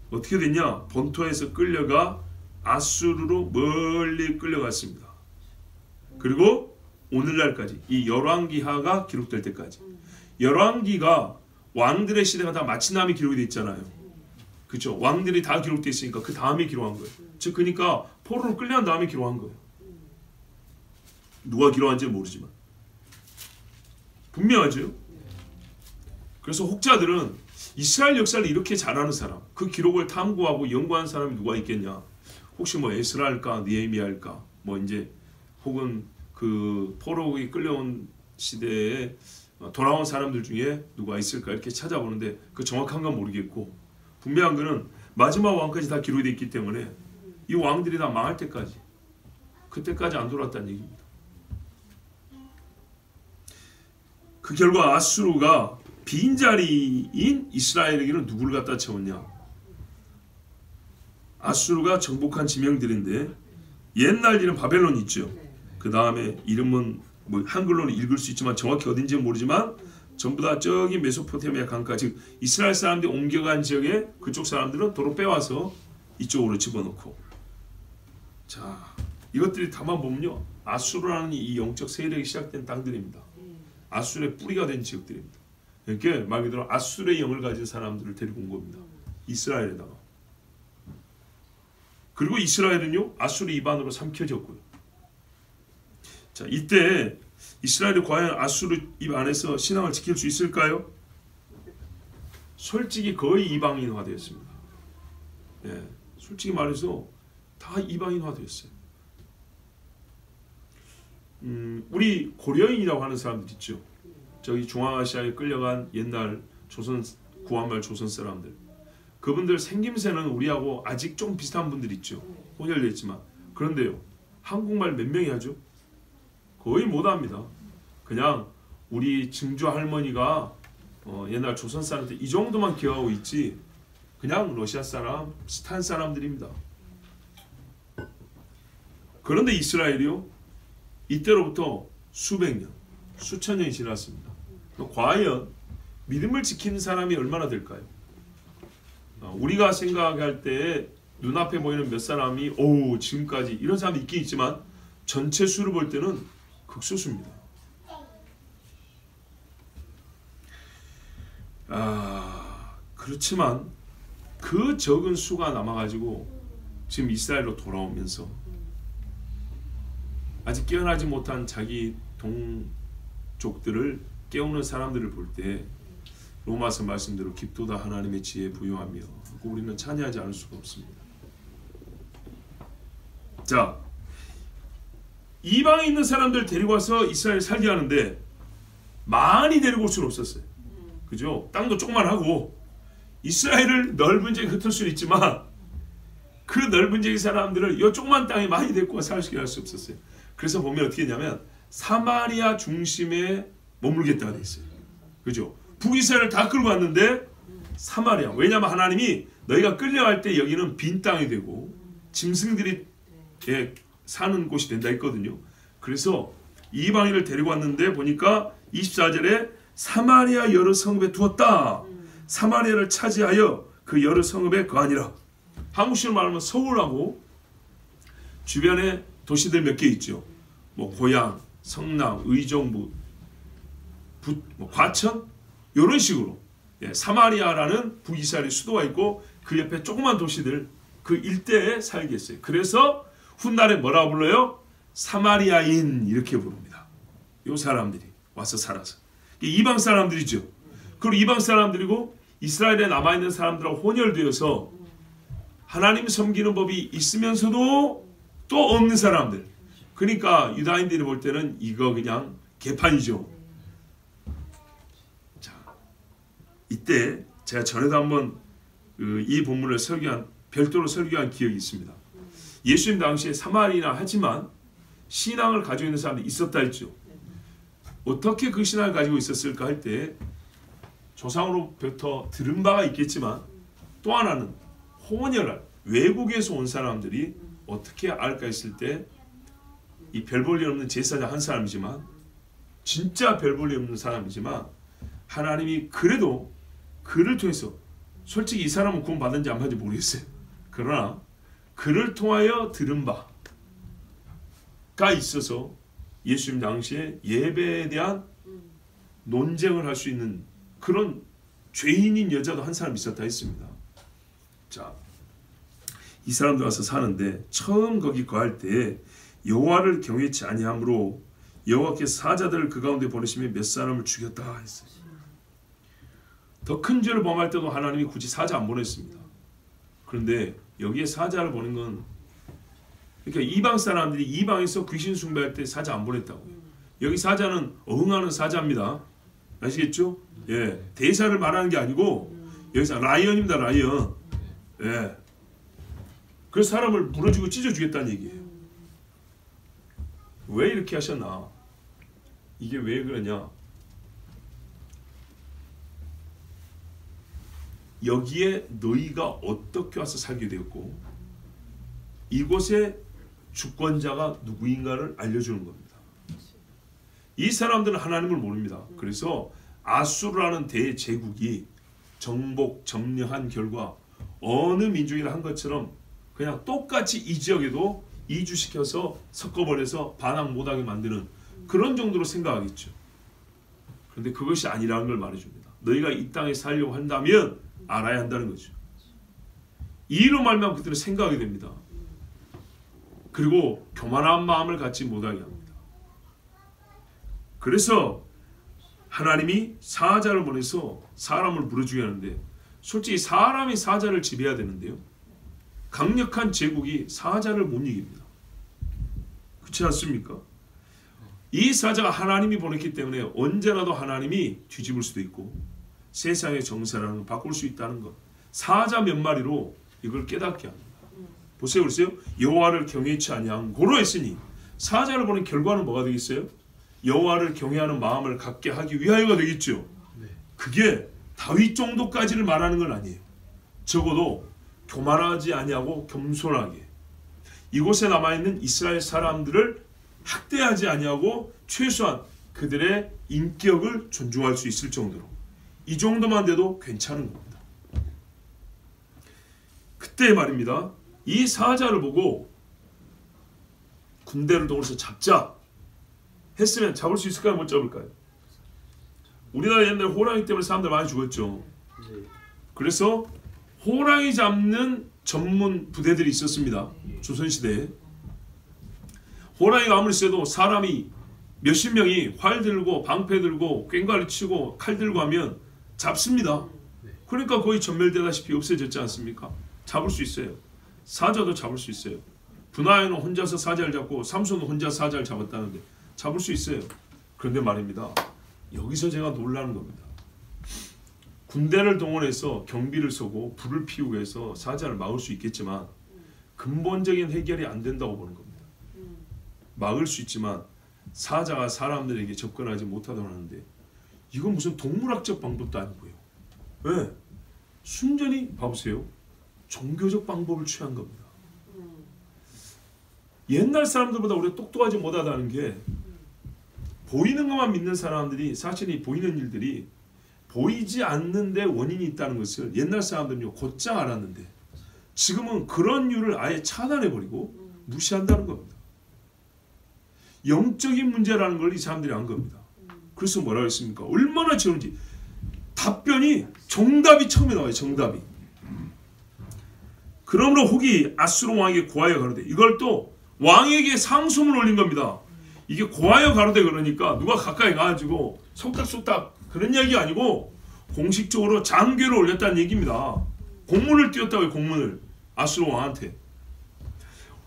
어떻게 됐냐? 본토에서 끌려가 아수르로 멀리 끌려갔습니다. 그리고 오늘날까지 이 열왕기하가 기록될 때까지 열왕기가 왕들의 시대가 다 마친 다음에 기록이 돼 있잖아요. 그렇죠? 왕들이 다 기록돼 있으니까 그 다음에 기록한 거예요. 즉 그러니까 포로로 끌려간 다음에 기록한 거예요. 누가 기록한지는 모르지만 분명하죠. 그래서 혹자들은 이스라엘 역사를 이렇게 잘하는 사람, 그 기록을 탐구하고 연구한 사람이 누가 있겠냐? 혹시 뭐 에스라일까, 느헤미야일까, 뭐 이제 혹은 그 포로에 끌려온 시대에 돌아온 사람들 중에 누가 있을까 이렇게 찾아보는데 그 정확한 건 모르겠고 분명한 거는 마지막 왕까지 다 기록되어 있기 때문에 이 왕들이 다 망할 때까지 그때까지 안 돌아왔다는 얘기입니다. 그 결과 아수르가 빈자리인 이스라엘에게는 누구를 갖다 채웠냐? 아수르가 정복한 지명들인데 옛날 이름 바벨론 있죠. 그 다음에 이름은 뭐 한글로는 읽을 수 있지만 정확히 어딘지는 모르지만 전부 다 저기 메소포타미아 강가 즉 이스라엘 사람들이 옮겨간 지역에 그쪽 사람들은 도로 빼와서 이쪽으로 집어넣고 자 이것들이 다만 보면요 아수르라는 이 영적 세력이 시작된 땅들입니다. 아수르의 뿌리가 된 지역들입니다. 그러니까 말 그대로 아수르의 영을 가진 사람들을 데리고 온 겁니다. 이스라엘에다가. 그리고 이스라엘은요 아수르 이반으로 삼켜졌고요. 자 이때 이스라엘이 과연 아수르 입 안에서 신앙을 지킬 수 있을까요? 솔직히 거의 이방인화 되었습니다. 예, 솔직히 말해서 다 이방인화 되었어요. 우리 고려인이라고 하는 사람들 있죠. 저기 중앙아시아에 끌려간 옛날 조선 구한말 조선 사람들. 그분들 생김새는 우리하고 아직 좀 비슷한 분들 있죠. 혼혈되어 있지만. 그런데요. 한국말 몇 명이 하죠? 거의 못합니다. 그냥 우리 증조 할머니가 옛날 조선 사람들 이 정도만 기억하고 있지 그냥 러시아 사람, 스탄 사람들입니다. 그런데 이스라엘이요. 이때로부터 수백 년, 수천 년이 지났습니다. 과연 믿음을 지키는 사람이 얼마나 될까요? 우리가 생각할 때 눈앞에 보이는 몇 사람이 지금까지 이런 사람이 있긴 있지만 전체 수를 볼 때는 극소수입니다. 그렇지만 그 적은 수가 남아가지고 지금 이스라엘로 돌아오면서 아직 깨어나지 못한 자기 동족들을 깨우는 사람들을 볼 때 로마서 말씀대로 깊도다 하나님의 지혜에 부요하며 우리는 찬양하지 않을 수가 없습니다. 자, 이방에 있는 사람들 데리고 와서 이스라엘 살게 하는데 많이 데리고 올 수는 없었어요. 그죠? 땅도 조그만하고 이스라엘을 넓은 지역에 흩을 수는 있지만 그 넓은 지역의 사람들을 이 조그만 땅에 많이 데리고 와 살게 할 수 없었어요. 그래서 보면 어떻게 했냐면 사마리아 중심에 머물겠다고 돼 있어요. 그죠? 북이스라엘을 다 끌고 왔는데 사마리아. 왜냐하면 하나님이 너희가 끌려갈 때 여기는 빈 땅이 되고 짐승들이 사는 곳이 된다 했거든요. 그래서 이방인을 데리고 왔는데 보니까 24절에 사마리아 여러 성읍에 두었다. 사마리아를 차지하여 그 여러 성읍에 거하니라. 한국식으로 말하면 서울하고 주변에 도시들 몇 개 있죠. 뭐 고양, 성남, 의정부, 뭐 과천 이런 식으로 사마리아라는 북이스라엘의 수도가 있고 그 옆에 조그만 도시들 그 일대에 살게 했어요. 그래서 훗날에 뭐라고 불러요? 사마리아인 이렇게 부릅니다. 이 사람들이 와서 살아서 이방 사람들이죠. 그리고 이방 사람들이고 이스라엘에 남아있는 사람들하고 혼혈되어서 하나님 섬기는 법이 있으면서도 또 없는 사람들. 그러니까 유다인들이 볼 때는 이거 그냥 개판이죠. 자, 이때 제가 전에도 한번 이 본문을 별도로 설교한 기억이 있습니다. 예수님 당시에 사마리나 하지만 신앙을 가지고 있는 사람들이 있었다 했죠. 어떻게 그 신앙을 가지고 있었을까 할 때 조상으로부터 들은 바가 있겠지만 또 하나는 혼혈할 외국에서 온 사람들이 어떻게 알까 했을 때 이 별 볼 일 없는 제사장 한 사람이지만 진짜 별 볼 일 없는 사람이지만 하나님이 그래도 그를 통해서 솔직히 이 사람은 구원 받은지 안 받은지 모르겠어요. 그러나 그를 통하여 들은 바가 있어서 예수님 당시에 예배에 대한 논쟁을 할 수 있는 그런 죄인인 여자도 한 사람 있었다 했습니다. 자, 이 사람들 와서 사는데 처음 거기 거할 때 여호와를 경외치 아니함으로 여호와께서 사자들을 그 가운데 보내시며 몇 사람을 죽였다 했어요. 더 큰 죄를 범할 때도 하나님이 굳이 사자 안 보냈습니다. 그런데 여기에 사자를 보낸 건 그러니까 이방 사람들이 이방에서 귀신 숭배할 때 사자 안 보냈다고요. 여기 사자는 어흥하는 사자입니다. 아시겠죠? 예, 대사를 말하는 게 아니고 여기서 라이언입니다. 라이언. 예. 그래서 사람을 물어주고 찢어 주겠다는 얘기예요. 왜 이렇게 하셨나? 이게 왜 그러냐? 여기에 너희가 어떻게 와서 살게 되었고 이곳의 주권자가 누구인가를 알려주는 겁니다. 이 사람들은 하나님을 모릅니다. 그래서 아수르라는 대제국이 정복, 점령한 결과 어느 민족이나 한 것처럼 그냥 똑같이 이 지역에도 이주시켜서 섞어버려서 반항 못하게 만드는 그런 정도로 생각하겠죠. 그런데 그것이 아니라는 걸 말해줍니다. 너희가 이 땅에 살려고 한다면 알아야 한다는 거죠. 이로 말미암아 그들은 생각하게 됩니다. 그리고 교만한 마음을 갖지 못하게 합니다. 그래서 하나님이 사자를 보내서 사람을 물어주게 하는데 솔직히 사람이 사자를 지배해야 되는데요. 강력한 제국이 사자를 못 이깁니다. 그렇지 않습니까? 이 사자가 하나님이 보냈기 때문에 언제라도 하나님이 뒤집을 수도 있고 세상의 정세라는 걸 바꿀 수 있다는 것. 사자 몇 마리로 이걸 깨닫게 합니다. 보세요. 그러세요? 여호와를 경외치 아니한 고로 했으니 사자를 보낸 결과는 뭐가 되겠어요? 여호와를 경외하는 마음을 갖게 하기 위하여가 되겠죠. 그게 다윗 정도까지를 말하는 건 아니에요. 적어도 교만하지 아니하고 겸손하게 이곳에 남아있는 이스라엘 사람들을 학대하지 아니하고 최소한 그들의 인격을 존중할 수 있을 정도로 이 정도만 돼도 괜찮은 겁니다. 그때 말입니다. 이 사자를 보고 군대를 동원해서 잡자 했으면 잡을 수 있을까요? 못 잡을까요? 우리나라 옛날에 호랑이 때문에 사람들 많이 죽었죠. 그래서 호랑이 잡는 전문 부대들이 있었습니다. 조선시대에. 호랑이가 아무리 세도 사람이 몇십 명이 활 들고 방패 들고 꽹과리 치고 칼 들고 하면 잡습니다. 그러니까 거의 전멸되다시피 없어졌지 않습니까? 잡을 수 있어요. 사자도 잡을 수 있어요. 분하에는 혼자서 사자를 잡고 삼손은 혼자 사자를 잡았다는데 잡을 수 있어요. 그런데 말입니다. 여기서 제가 놀라는 겁니다. 군대를 동원해서 경비를 쏘고 불을 피우고 해서 사자를 막을 수 있겠지만 근본적인 해결이 안 된다고 보는 겁니다. 막을 수 있지만 사자가 사람들에게 접근하지 못하다고 하는데 이건 무슨 동물학적 방법도 아니고요. 왜? 순전히 봐보세요. 종교적 방법을 취한 겁니다. 옛날 사람들보다 우리가 똑똑하지 못하다는 게 보이는 것만 믿는 사람들이 사실 이 보이는 일들이 보이지 않는데 원인이 있다는 것을 옛날 사람들은요 곧장 알았는데 지금은 그런 이유를 아예 차단해버리고 무시한다는 겁니다. 영적인 문제라는 걸 이 사람들이 안 겁니다. 그래서 뭐라고 했습니까? 얼마나 지런지 답변이 정답이 처음에 나와요. 정답이. 그러므로 혹이 아수르 왕에게 고하여 가로되, 이걸 또 왕에게 상소문을 올린 겁니다. 이게 고하여 가로되 그러니까 누가 가까이 가가지고 속닥속닥 그런 이야기 아니고 공식적으로 장궤를 올렸다는 얘기입니다. 공문을 띄웠다고요. 공문을 아수르 왕한테.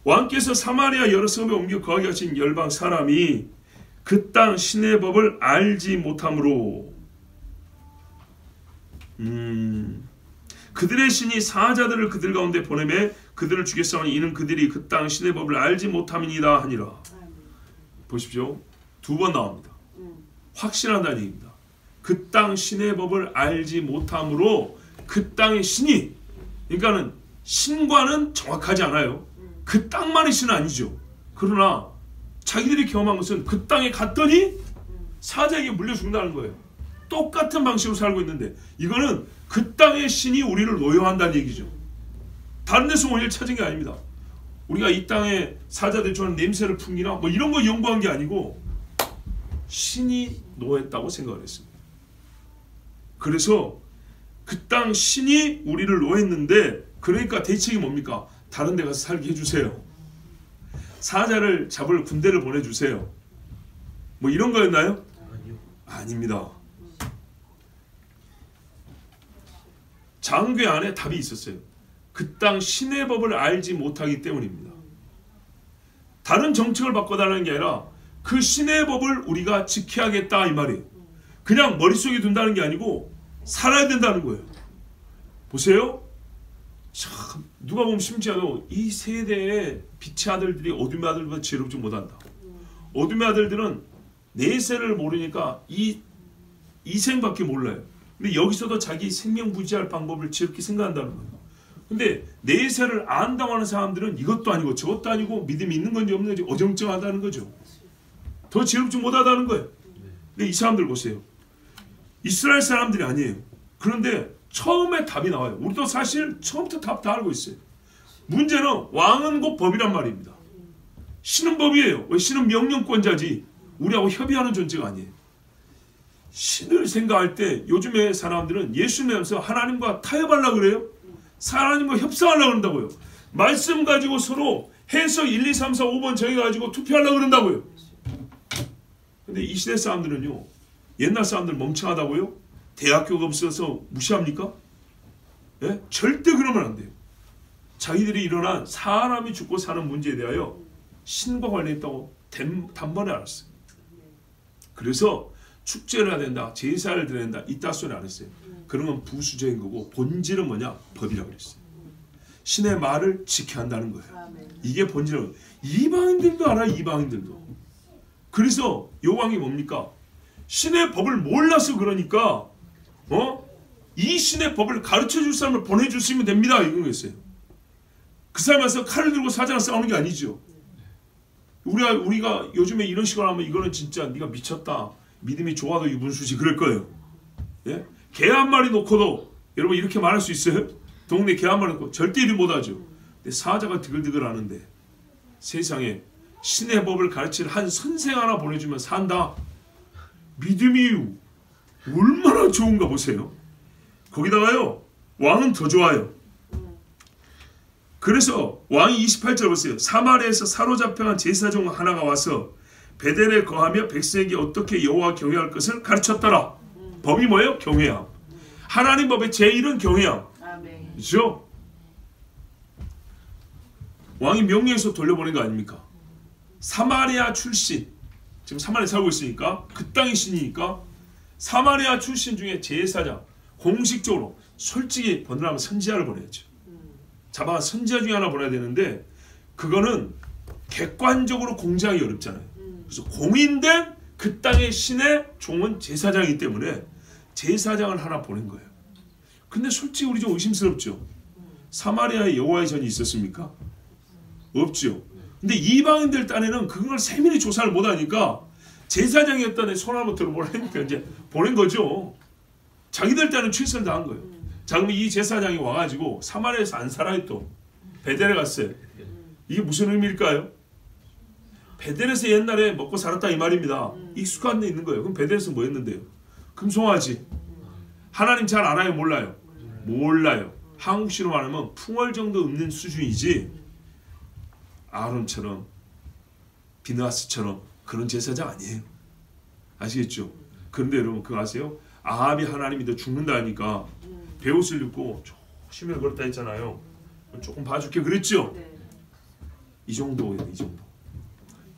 왕께서 사마리아 여러 성읍에 옮겨 거하게 하신 열방 사람이 그 땅 신의 법을 알지 못함으로 그들의 신이 사자들을 그들 가운데 보내매 그들을 죽였사오니 이는 그들이 그 땅 신의 법을 알지 못함이니라 하니라. 보십시오. 두 번 나옵니다. 확신한다는 얘기입니다. 그 땅 신의 법을 알지 못함으로 그 땅의 신이, 그러니까는 신과는 정확하지 않아요. 그 땅만의 신은 아니죠. 그러나 자기들이 경험한 것은 그 땅에 갔더니 사자에게 물려 죽는다는 거예요. 똑같은 방식으로 살고 있는데 이거는 그 땅의 신이 우리를 노여한다는 얘기죠. 다른 데서 원인을 찾은 게 아닙니다. 우리가 이 땅에 사자들이 좋아하는 냄새를 풍기나 뭐 이런 거 연구한 게 아니고 신이 노했다고 생각을 했습니다. 그래서 그 땅 신이 우리를 노했는데, 그러니까 대책이 뭡니까? 다른 데 가서 살게 해주세요. 사자를 잡을 군대를 보내주세요. 뭐 이런 거였나요? 아니요. 아닙니다. 장궤 안에 답이 있었어요. 그 땅 신의 법을 알지 못하기 때문입니다. 다른 정책을 바꿔달라는 게 아니라 그 신의 법을 우리가 지켜야겠다 이 말이에요. 그냥 머릿속에 둔다는 게 아니고 살아야 된다는 거예요. 보세요. 참 누가 보면 심지어도 이 세대의 빛의 아들들이 어둠의 아들보다 지혜롭지 못한다. 어둠의 아들들은 내세를 모르니까 이 생밖에 몰라요. 근데 여기서도 자기 생명 부지할 방법을 지혜롭게 생각한다는 거예요. 근데 내세를 안다고 하는 사람들은 이것도 아니고 저것도 아니고 믿음이 있는 건지 없는 건지 어정쩡하다는 거죠. 더 지혜롭지 못하다는 거예요. 근데 이 사람들 보세요. 이스라엘 사람들이 아니에요. 그런데 처음에 답이 나와요. 우리도 사실 처음부터 답 다 알고 있어요. 문제는 왕은 곧 법이란 말입니다. 신은 법이에요. 왜? 신은 명령권자지 우리하고 협의하는 존재가 아니에요. 신을 생각할 때 요즘에 사람들은 예수 믿으면서 하나님과 타협하려고 그래요. 하나님과 협상하려고 그런다고요. 말씀 가지고 서로 해석 1, 2, 3, 4, 5번 정해가지고 투표하려고 그런다고요. 근데 이 시대 사람들은요, 옛날 사람들 멍청하다고요? 대학교가 없어서 무시합니까? 예? 절대 그러면 안 돼요. 자기들이 일어난 사람이 죽고 사는 문제에 대하여 신과 관련했다고 단번에 알았어요. 그래서 축제를 해야 된다, 제사를 드려야 된다, 이따 소리 안 했어요. 그런 건 부수적인 거고 본질은 뭐냐? 법이라고 그랬어요. 신의 말을 지켜야 한다는 거예요. 이게 본질은 이방인들도 알아요. 이방인들도. 그래서 요왕이 뭡니까? 신의 법을 몰라서 그러니까 이 신의 법을 가르쳐줄 사람을 보내주시면 됩니다. 이런 거였어요. 그 사람이 와서 칼을 들고 사자랑 싸우는 게 아니죠. 우리가 요즘에 이런 식으로 하면 이거는 진짜 네가 미쳤다, 믿음이 좋아도 유분수지 그럴 거예요. 예? 개 한 마리 놓고도 여러분 이렇게 말할 수 있어요? 동네 개 한 마리 놓고 절대 이리 못하죠. 근데 사자가 드글드글 하는데 세상에 신의 법을 가르칠 한 선생 하나 보내주면 산다. 믿음이 얼마나 좋은가 보세요. 거기다가요, 왕은 더 좋아요. 그래서 왕이 28절 보세요. 사마리아에서 사로잡혀간 제사장 하나가 와서 베델에 거하며 백성에게 어떻게 여호와 경외할 것을 가르쳤더라. 법이 뭐예요? 경외함. 하나님 법의 제1은 경외함. 그렇죠? 왕이 명령해서 돌려보낸 거 아닙니까? 사마리아 출신, 지금 사마리아에 살고 있으니까 그 땅의 신이니까 사마리아 출신 중에 제사장, 공식적으로 솔직히 보내려면 선지자를 보내야죠. 잡아가 선지자 중에 하나 보내야 되는데 그거는 객관적으로 공개하기 어렵잖아요. 그래서 공인된 그 땅의 신의 종은 제사장이기 때문에 제사장을 하나 보낸 거예요. 근데 솔직히 우리 좀 의심스럽죠. 사마리아에 여호와의 전이 있었습니까? 없죠. 근데 이방인들 딴에는 그걸 세밀히 조사를 못하니까 제사장이었다는 손 한번 들어보라니까 이제 보낸 거죠. 자기들 딴에는 최선을 다한 거예요. 자, 그러면 이 제사장이 와가지고 사마리아에서 안 살아요. 또 베델에 갔어요. 이게 무슨 의미일까요? 베델에서 옛날에 먹고 살았다 이 말입니다. 익숙한 데 있는 거예요. 그럼 베델에서 뭐 했는데요? 금송아지. 하나님 잘 알아요? 몰라요? 몰라요. 한국식으로 말하면 풍월 정도 없는 수준이지 아론처럼 비느하스처럼 그런 제사장 아니에요. 아시겠죠? 그런데 여러분 그거 아세요? 아합이 하나님이 너 죽는다 하니까 베옷을 입고 조심히 걸었다 했잖아요. 조금 봐줄게 그랬죠? 이 정도예요. 이 정도.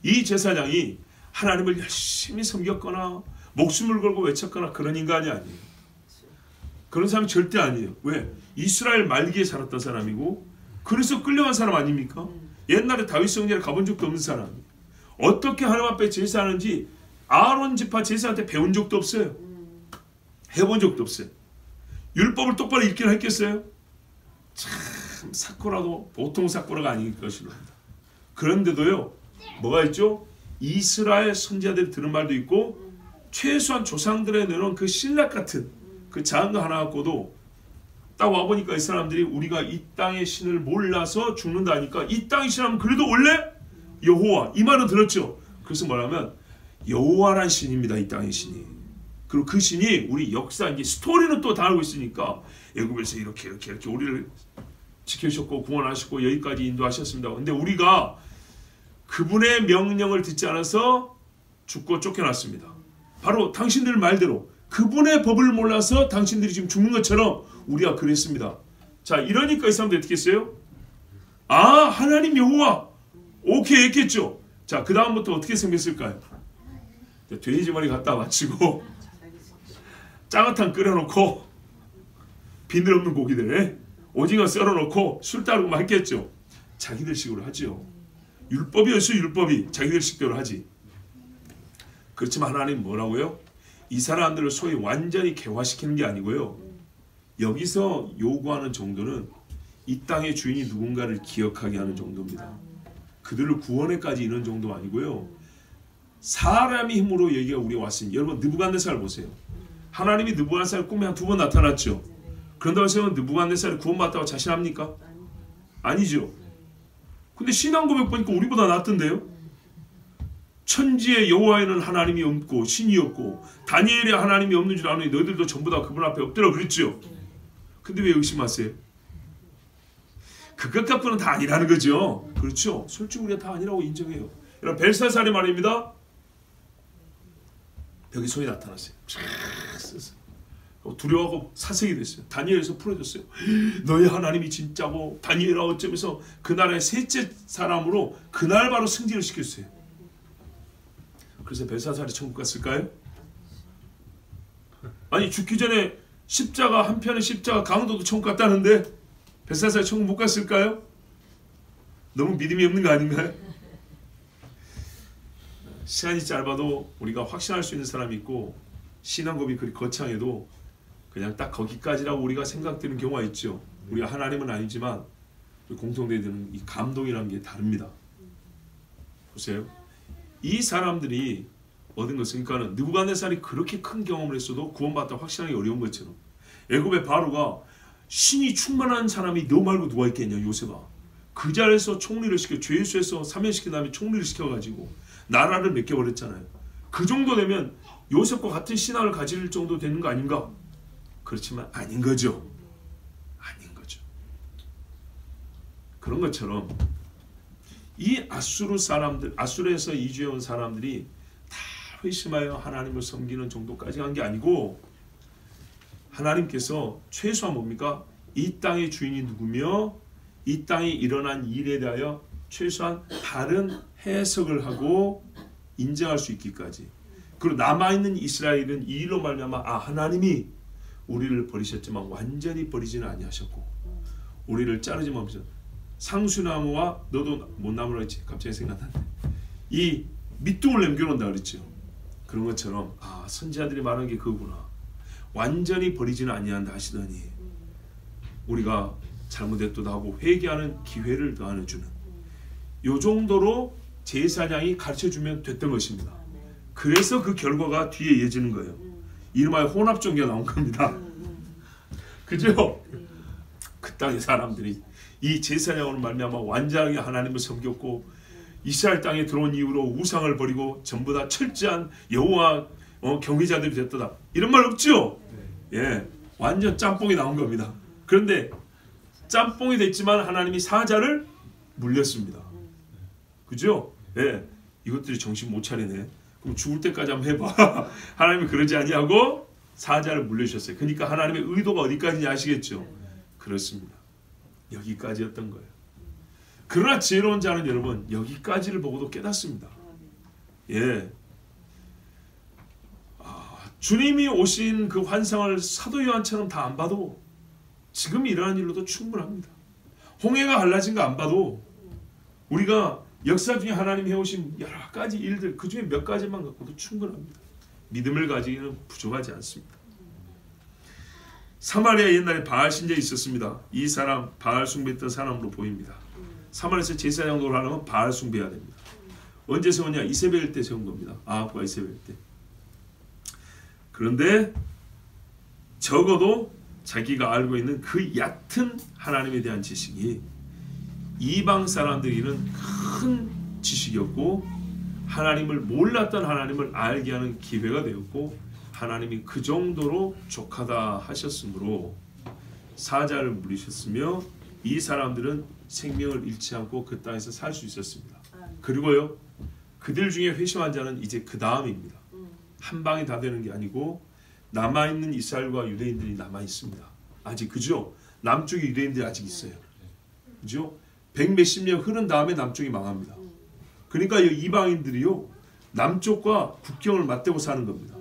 이 제사장이 하나님을 열심히 섬겼거나 목숨을 걸고 외쳤거나 그런 인간이 아니에요. 그런 사람이 절대 아니에요. 왜? 이스라엘 말기에 살았던 사람이고 그래서 끌려간 사람 아닙니까? 옛날에 다윗 성전에 가본 적도 없는 사람. 어떻게 하나님 앞에 제사하는지 아론 지파 제사한테 배운 적도 없어요. 해본 적도 없어요. 율법을 똑바로 읽긴 했겠어요? 참 사코라도 보통 사코라가 아닐 것입니다. 그런데도요. 뭐가 있죠? 이스라엘 선지자들이 들은 말도 있고 최소한 조상들의 내놓은 그 신락 같은 그 작은 거 하나 갖고도 딱 와보니까 이 사람들이 우리가 이 땅의 신을 몰라서 죽는다 하니까 이 땅의 신하면 그래도 원래 여호와 이 말은 들었죠. 그래서 뭐냐면 여호와란 신입니다. 이 땅의 신이. 그리고 그 신이 우리 역사 이제 스토리는 또 다 알고 있으니까 애굽에서 이렇게 우리를 지켜주셨고 구원하셨고 여기까지 인도하셨습니다. 근데 우리가 그분의 명령을 듣지 않아서 죽고 쫓겨났습니다. 바로 당신들 말대로 그분의 법을 몰라서 당신들이 지금 죽는 것처럼 우리가 그랬습니다. 자, 이러니까 이 사람들 어떻게 했어요? 아, 하나님 여호와 오케이 했겠죠. 자, 그 다음부터 어떻게 생겼을까요? 돼지 머리 갖다 바치고 짱어탕 끓여놓고 비늘 없는 고기들 오징어 썰어놓고 술 따르고 막 했겠죠. 자기들 식으로 하죠. 율법이었어요. 율법이 자기들 식대로 하지. 그렇지만 하나님 뭐라고요? 이 사람들을 소위 완전히 개화시키는 게 아니고요. 여기서 요구하는 정도는 이 땅의 주인이 누군가를 기억하게 하는 정도입니다. 그들을 구원에까지 이런 정도 아니고요. 사람의 힘으로 얘기가 우리가 왔으니 여러분 느부갓네살 보세요. 하나님이 느부갓네살 꿈에 한 2번 나타났죠. 그런다고 해서 느부갓네살이 구원받았다고 자신합니까? 아니죠. 근데 신앙 고백 보니까 우리보다 낫던데요. 천지의 여호와에는 하나님이 없고 신이 없고 다니엘에 하나님이 없는 줄 아노니 너희들도 전부 다 그분 앞에 엎드려 그랬죠. 근데 왜 의심하세요? 그것 갖고는 다 아니라는 거죠. 그렇죠. 솔직히 우리가 다 아니라고 인정해요. 여러분 벨사살의 말입니다. 벽에 손이 나타났어요. 두려워하고 사색이 됐어요. 다니엘에서 풀어졌어요. 너희 하나님이 진짜고 다니엘아 어쩌면서 그 나라의 셋째 사람으로 그날 바로 승진을 시켰어요. 그래서 벨사살이 천국 갔을까요? 아니 죽기 전에 십자가 한편의 십자가 강도도 천국 갔다는데 벨사살이 천국 못 갔을까요? 너무 믿음이 없는 거 아닌가요? 시간이 짧아도 우리가 확신할 수 있는 사람이 있고 신앙고비 그리 거창해도 그냥 딱 거기까지라고 우리가 생각되는 경우가 있죠. 우리가 하나님은 아니지만 공통되게 되는 이 감동이라는 게 다릅니다. 보세요. 이 사람들이 얻은 것은 그러니까는 느부갓네살이 그렇게 큰 경험을 했어도 구원받다 확신하기 어려운 것처럼 애굽의 바로가 신이 충만한 사람이 너 말고 누가 있겠냐 요셉아. 그 자리에서 총리를 시켜 죄수에서 사면시킨 다음에 총리를 시켜가지고 나라를 맡겨버렸잖아요. 그 정도 되면 요셉과 같은 신앙을 가질 정도 되는 거 아닌가? 그렇지만 아닌 거죠. 아닌 거죠. 그런 것처럼 이 아수르 사람들, 아수르에서 이주해온 사람들이 다 회심하여 하나님을 섬기는 정도까지 간 게 아니고 하나님께서 최소한 뭡니까? 이 땅의 주인이 누구며 이 땅에 일어난 일에 대하여 최소한 다른 해석을 하고 인정할 수 있기까지. 그리고 남아있는 이스라엘은 이 일로 말미암아 아 하나님이 우리를 버리셨지만 완전히 버리지는 아니하셨고 우리를 자르지만 상수나무와 너도 못나무라 했지. 갑자기 생각났네. 이 밑둥을 남겨놓는다 그랬죠. 그런 것처럼 아 선지자들이 말하는 게 그거구나. 완전히 버리지는 아니한다 하시더니 우리가 잘못했다고 하고 회개하는 기회를 더하는 주는 요 정도로 제사장이 가르쳐주면 됐던 것입니다. 그래서 그 결과가 뒤에 이어지는 거예요. 이름하여 혼합종교가 나온 겁니다. 그죠? 그 땅의 사람들이 이 제사장으로 말미암아 완전하게 하나님을 섬겼고 이스라엘 땅에 들어온 이후로 우상을 버리고 전부 다 철저한 여호와 경외자들이 됐다. 이런 말 없죠? 예, 완전 짬뽕이 나온 겁니다. 그런데 짬뽕이 됐지만 하나님이 사자를 물렸습니다. 그죠? 예, 이것들이 정신 못 차리네. 그럼 죽을 때까지 한번 해봐. 하나님이 그러지 아니하고 사자를 물려주셨어요. 그러니까 하나님의 의도가 어디까지인지 아시겠죠? 그렇습니다. 여기까지였던 거예요. 그러나 지혜로운 자는 여러분 여기까지를 보고도 깨닫습니다. 예, 주님이 오신 그 환상을 사도 요한처럼 다 안 봐도 지금 일어난 일로도 충분합니다. 홍해가 갈라진 거 안 봐도 우리가 역사 중에 하나님이 해오신 여러 가지 일들 그 중에 몇 가지만 갖고도 충분합니다. 믿음을 가지기는 부족하지 않습니다. 사마리아 옛날에 바알 신전이 있었습니다. 이 사람 바알 숭배했던 사람으로 보입니다. 사마리아에서 제사장 노릇하려면 바알 숭배해야 됩니다. 언제 세웠냐? 이세벨 때 세운 겁니다. 아합과 이세벨 때. 그런데 적어도 자기가 알고 있는 그 얕은 하나님에 대한 지식이 이방 사람들에게는 큰 지식이었고 하나님을 몰랐던 하나님을 알게 하는 기회가 되었고 하나님이 그 정도로 족하다 하셨으므로 사자를 물리셨으며 이 사람들은 생명을 잃지 않고 그 땅에서 살 수 있었습니다. 그리고요 그들 중에 회심한 자는 이제 그 다음입니다. 한 방에 다 되는 게 아니고 남아있는 이스라엘과 유대인들이 남아있습니다. 아직 그죠? 남쪽에 유대인들이 아직 있어요. 그죠? 100몇십 년 흐른 다음에 남쪽이 망합니다. 그러니까 이 이방인들이요 남쪽과 국경을 맞대고 사는 겁니다.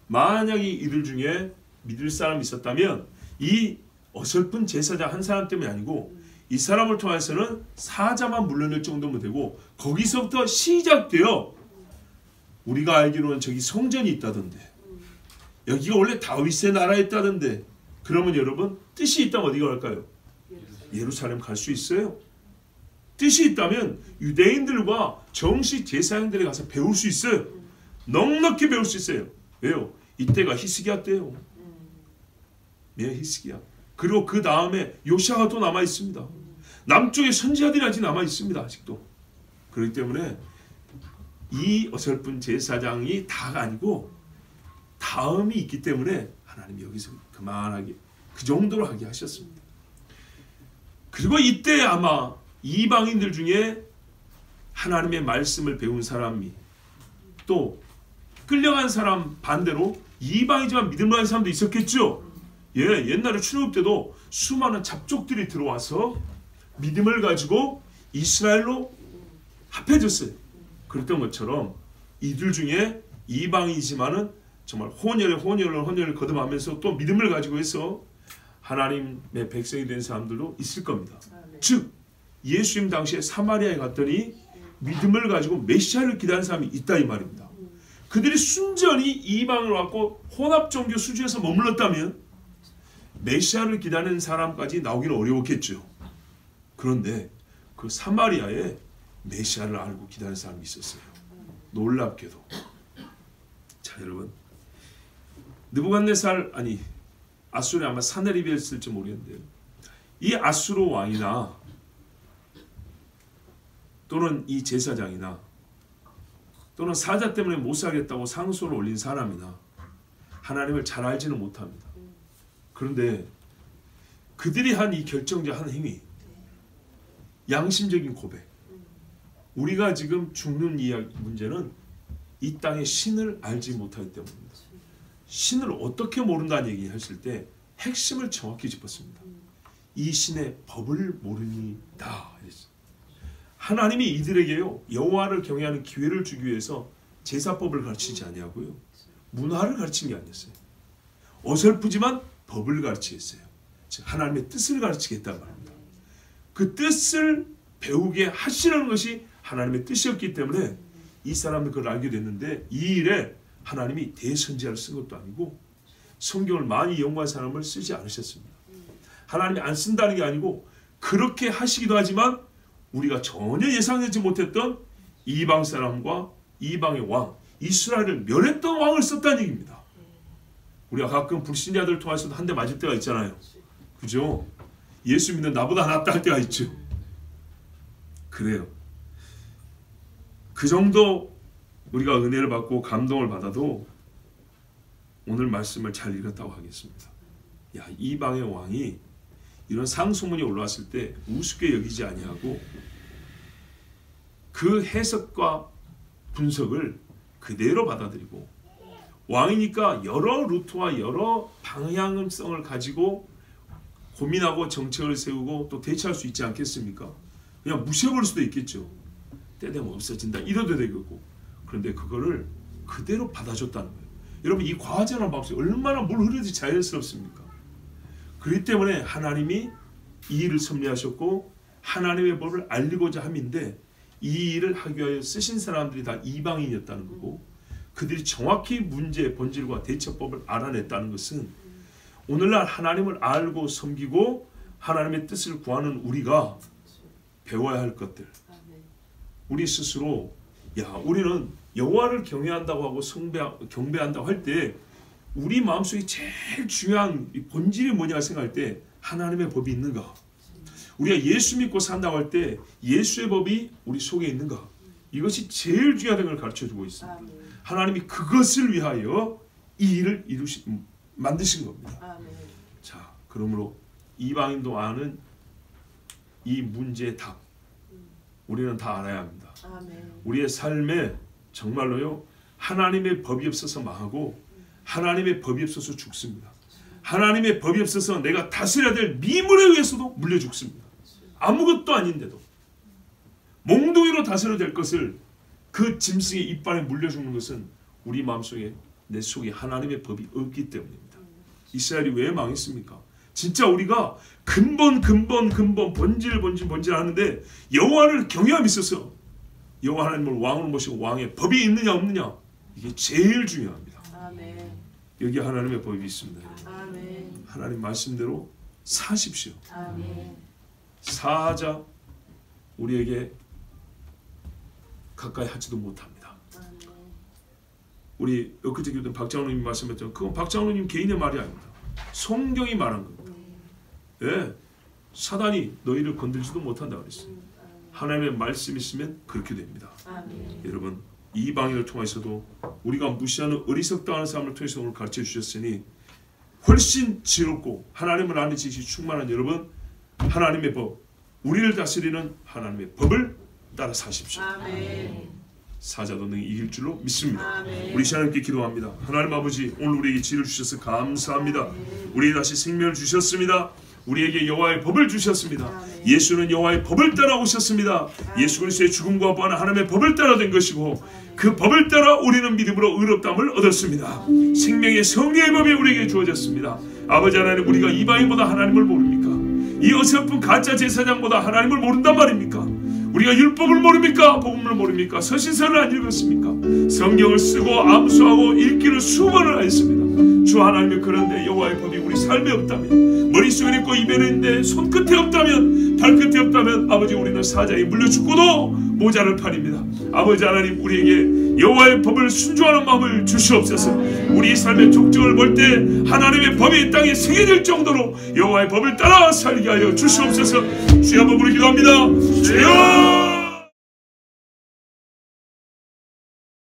만약에 이들 중에 믿을 사람이 있었다면 이 어설픈 제사장 한 사람 때문이 아니고 이 사람을 통해서는 사자만 물러낼 정도면 되고 거기서부터 시작되어 우리가 알기로는 저기 성전이 있다던데 여기가 원래 다윗의 나라였다던데 그러면 여러분 뜻이 있다면 어디가 갈까요? 예루살렘 갈 수 있어요. 뜻이 있다면 유대인들과 정식 제사장들에 가서 배울 수 있어요. 넉넉히 배울 수 있어요. 왜요? 이때가 히스기야 때요. 네, 히스기야. 그리고 그 다음에 요시아가 또 남아 있습니다. 남쪽에 선지자들이 아직 남아 있습니다. 아직도. 그렇기 때문에 이 어설픈 제사장이 다가 아니고 다음이 있기 때문에 하나님이 여기서 그만하게 그 정도로 하게 하셨습니다. 그리고 이때 아마 이방인들 중에 하나님의 말씀을 배운 사람이 또 끌려간 사람 반대로 이방이지만 믿음을 가진 사람도 있었겠죠. 예, 옛날에 출애굽 때도 수많은 잡족들이 들어와서 믿음을 가지고 이스라엘로 합해졌어요. 그랬던 것처럼 이들 중에 이방이지만은 정말 혼혈을 거듭하면서 또 믿음을 가지고 해서 하나님의 백성이 된 사람들도 있을 겁니다. 즉 예수님 당시에 사마리아에 갔더니 믿음을 가지고 메시아를 기다리는 사람이 있다 이 말입니다. 그들이 순전히 이방을 왔고 혼합종교 수준에서 머물렀다면 메시아를 기다리는 사람까지 나오기는 어려웠겠죠. 그런데 그 사마리아에 메시아를 알고 기다리는 사람이 있었어요. 놀랍게도. 자 여러분 느부갓네살 아니 아수르에 아마 사네립이었을지 모르겠는데요. 이 아수르 왕이나 또는 이 제사장이나 또는 사자 때문에 못 살겠다고 상소를 올린 사람이나 하나님을 잘 알지는 못합니다. 그런데 그들이 한 이 결정적 한 행위 양심적인 고백 우리가 지금 죽는 이 문제는 이 땅의 신을 알지 못하기 때문입니다. 신을 어떻게 모른다는 얘기 했을 때 핵심을 정확히 짚었습니다. 이 신의 법을 모르니다. 하나님이 이들에게요 여호와를 경외하는 기회를 주기 위해서 제사법을 가르치지 아니하고요 문화를 가르친 게 아니었어요. 어설프지만 법을 가르치겠어요. 즉 하나님의 뜻을 가르치겠다는 말입니다. 그 뜻을 배우게 하시라는 것이 하나님의 뜻이었기 때문에 이 사람은 그걸 알게 됐는데 이 일에 하나님이 대선지자를 쓴 것도 아니고 성경을 많이 연구한 사람을 쓰지 않으셨습니다. 하나님이 안 쓴다는 게 아니고 그렇게 하시기도 하지만 우리가 전혀 예상하지 못했던 이방 사람과 이방의 왕 이스라엘을 멸했던 왕을 썼다는 얘기입니다. 우리가 가끔 불신자들 통해서도 한 대 맞을 때가 있잖아요. 그죠? 예수 믿는 나보다 낫다 할 때가 있죠. 그래요. 그 정도 우리가 은혜를 받고 감동을 받아도 오늘 말씀을 잘 읽었다고 하겠습니다. 야, 이방의 왕이 이런 상소문이 올라왔을 때 우습게 여기지 아니하고 그 해석과 분석을 그대로 받아들이고, 왕이니까 여러 루트와 여러 방향성을 가지고 고민하고 정책을 세우고 또 대처할 수 있지 않겠습니까? 그냥 무시해버릴 수도 있겠죠. 때되면 없어진다 이래도 되겠고. 그런데 그거를 그대로 받아줬다는 거예요. 여러분, 이 과제라는 마음속에 얼마나 물 흐르듯이 자연스럽습니까? 그렇기 때문에 하나님이 이 일을 섭리하셨고 하나님의 법을 알리고자 함인데, 이 일을 하기 위하여 쓰신 사람들이 다 이방인이었다는 거고, 그들이 정확히 문제의 본질과 대처법을 알아냈다는 것은 오늘날 하나님을 알고 섬기고 하나님의 뜻을 구하는 우리가 배워야 할 것들. 우리 스스로, 야, 우리는 여호와를 경외한다고 하고 경배한다고 할 때 우리 마음속에 제일 중요한 본질이 뭐냐 생각할 때 하나님의 법이 있는가? 우리가 예수 믿고 산다고 할 때 예수의 법이 우리 속에 있는가? 이것이 제일 중요한 걸 가르쳐주고 있습니다. 하나님이 그것을 위하여 이 일을 만드신 겁니다. 자, 그러므로 이방인도 아는 이 문제의 답, 우리는 다 알아야 합니다. 우리의 삶에 정말로요, 하나님의 법이 없어서 망하고 하나님의 법이 없어서 죽습니다. 하나님의 법이 없어서 내가 다스려야 될 미물에 의해서도 물려 죽습니다. 아무것도 아닌데도 몽둥이로 다스려야 될 것을 그 짐승의 이빨에 물려 죽는 것은 우리 마음속에, 내 속에 하나님의 법이 없기 때문입니다. 이스라엘이 왜 망했습니까? 진짜 우리가 근본 본질 하는데 여호와를 경외함이 있어서 여호와 하나님을 왕으로 모시고 왕의 법이 있느냐 없느냐, 이게 제일 중요합니다. 아멘. 여기 하나님의 법이 있습니다. 아멘. 하나님 말씀대로 사십시오. 아멘. 사자 우리에게 가까이 하지도 못합니다. 아멘. 우리 엊그제 교된 박장로님 말씀했던 그건 박장로님 개인의 말이 아닙니다. 성경이 말한 겁니다. 예, 사단이 너희를 건들지도 못한다 그랬어요. 하나님의 말씀이 있으면 그렇게 됩니다. 아멘. 여러분, 이방인을 통해서도 우리가 무시하는 어리석다는 사람을 통해서 오늘 가르쳐 주셨으니 훨씬 지롭고 하나님을 아는 지식이 충만한 여러분, 하나님의 법, 우리를 다스리는 하나님의 법을 따라 사십시오. 아멘. 사자도 능히 이길 줄로 믿습니다. 아멘. 우리 하나님께 기도합니다. 하나님 아버지, 오늘 우리에게 지혜를 주셔서 감사합니다. 우리에게 다시 생명을 주셨습니다. 우리에게 여호와의 법을 주셨습니다. 아멘. 예수는 여호와의 법을 따라 오셨습니다. 예수 그리스도의 죽음과 부활은 하나님의 법을 따라 된 것이고, 그 법을 따라 우리는 믿음으로 의롭다함을 얻었습니다. 생명의 성리의 법이 우리에게 주어졌습니다. 아버지 하나님, 우리가 이방인보다 하나님을 모릅니까? 이 어설픈 가짜 제사장보다 하나님을 모른단 말입니까? 우리가 율법을 모릅니까? 복음을 모릅니까? 서신서를 안 읽었습니까? 성경을 쓰고 암수하고 읽기를 수번을 하였습니다. 주 하나님의, 그런데 여호와의 법이 우리 삶에 없다면, 머릿속에 있고 입에 있는데 손끝에 없다면, 발끝에 없다면, 아버지, 우리는 사자에 물려 죽고도 모자를 팔입니다. 아버지 하나님, 우리에게 여호와의 법을 순종하는 마음을 주시옵소서. 우리 삶의 족적을 볼 때 하나님의 법이 이 땅에 새겨질 정도로 여호와의 법을 따라 살게 하여 주시옵소서. 주여, 한번 부르기도 합니다. 주여!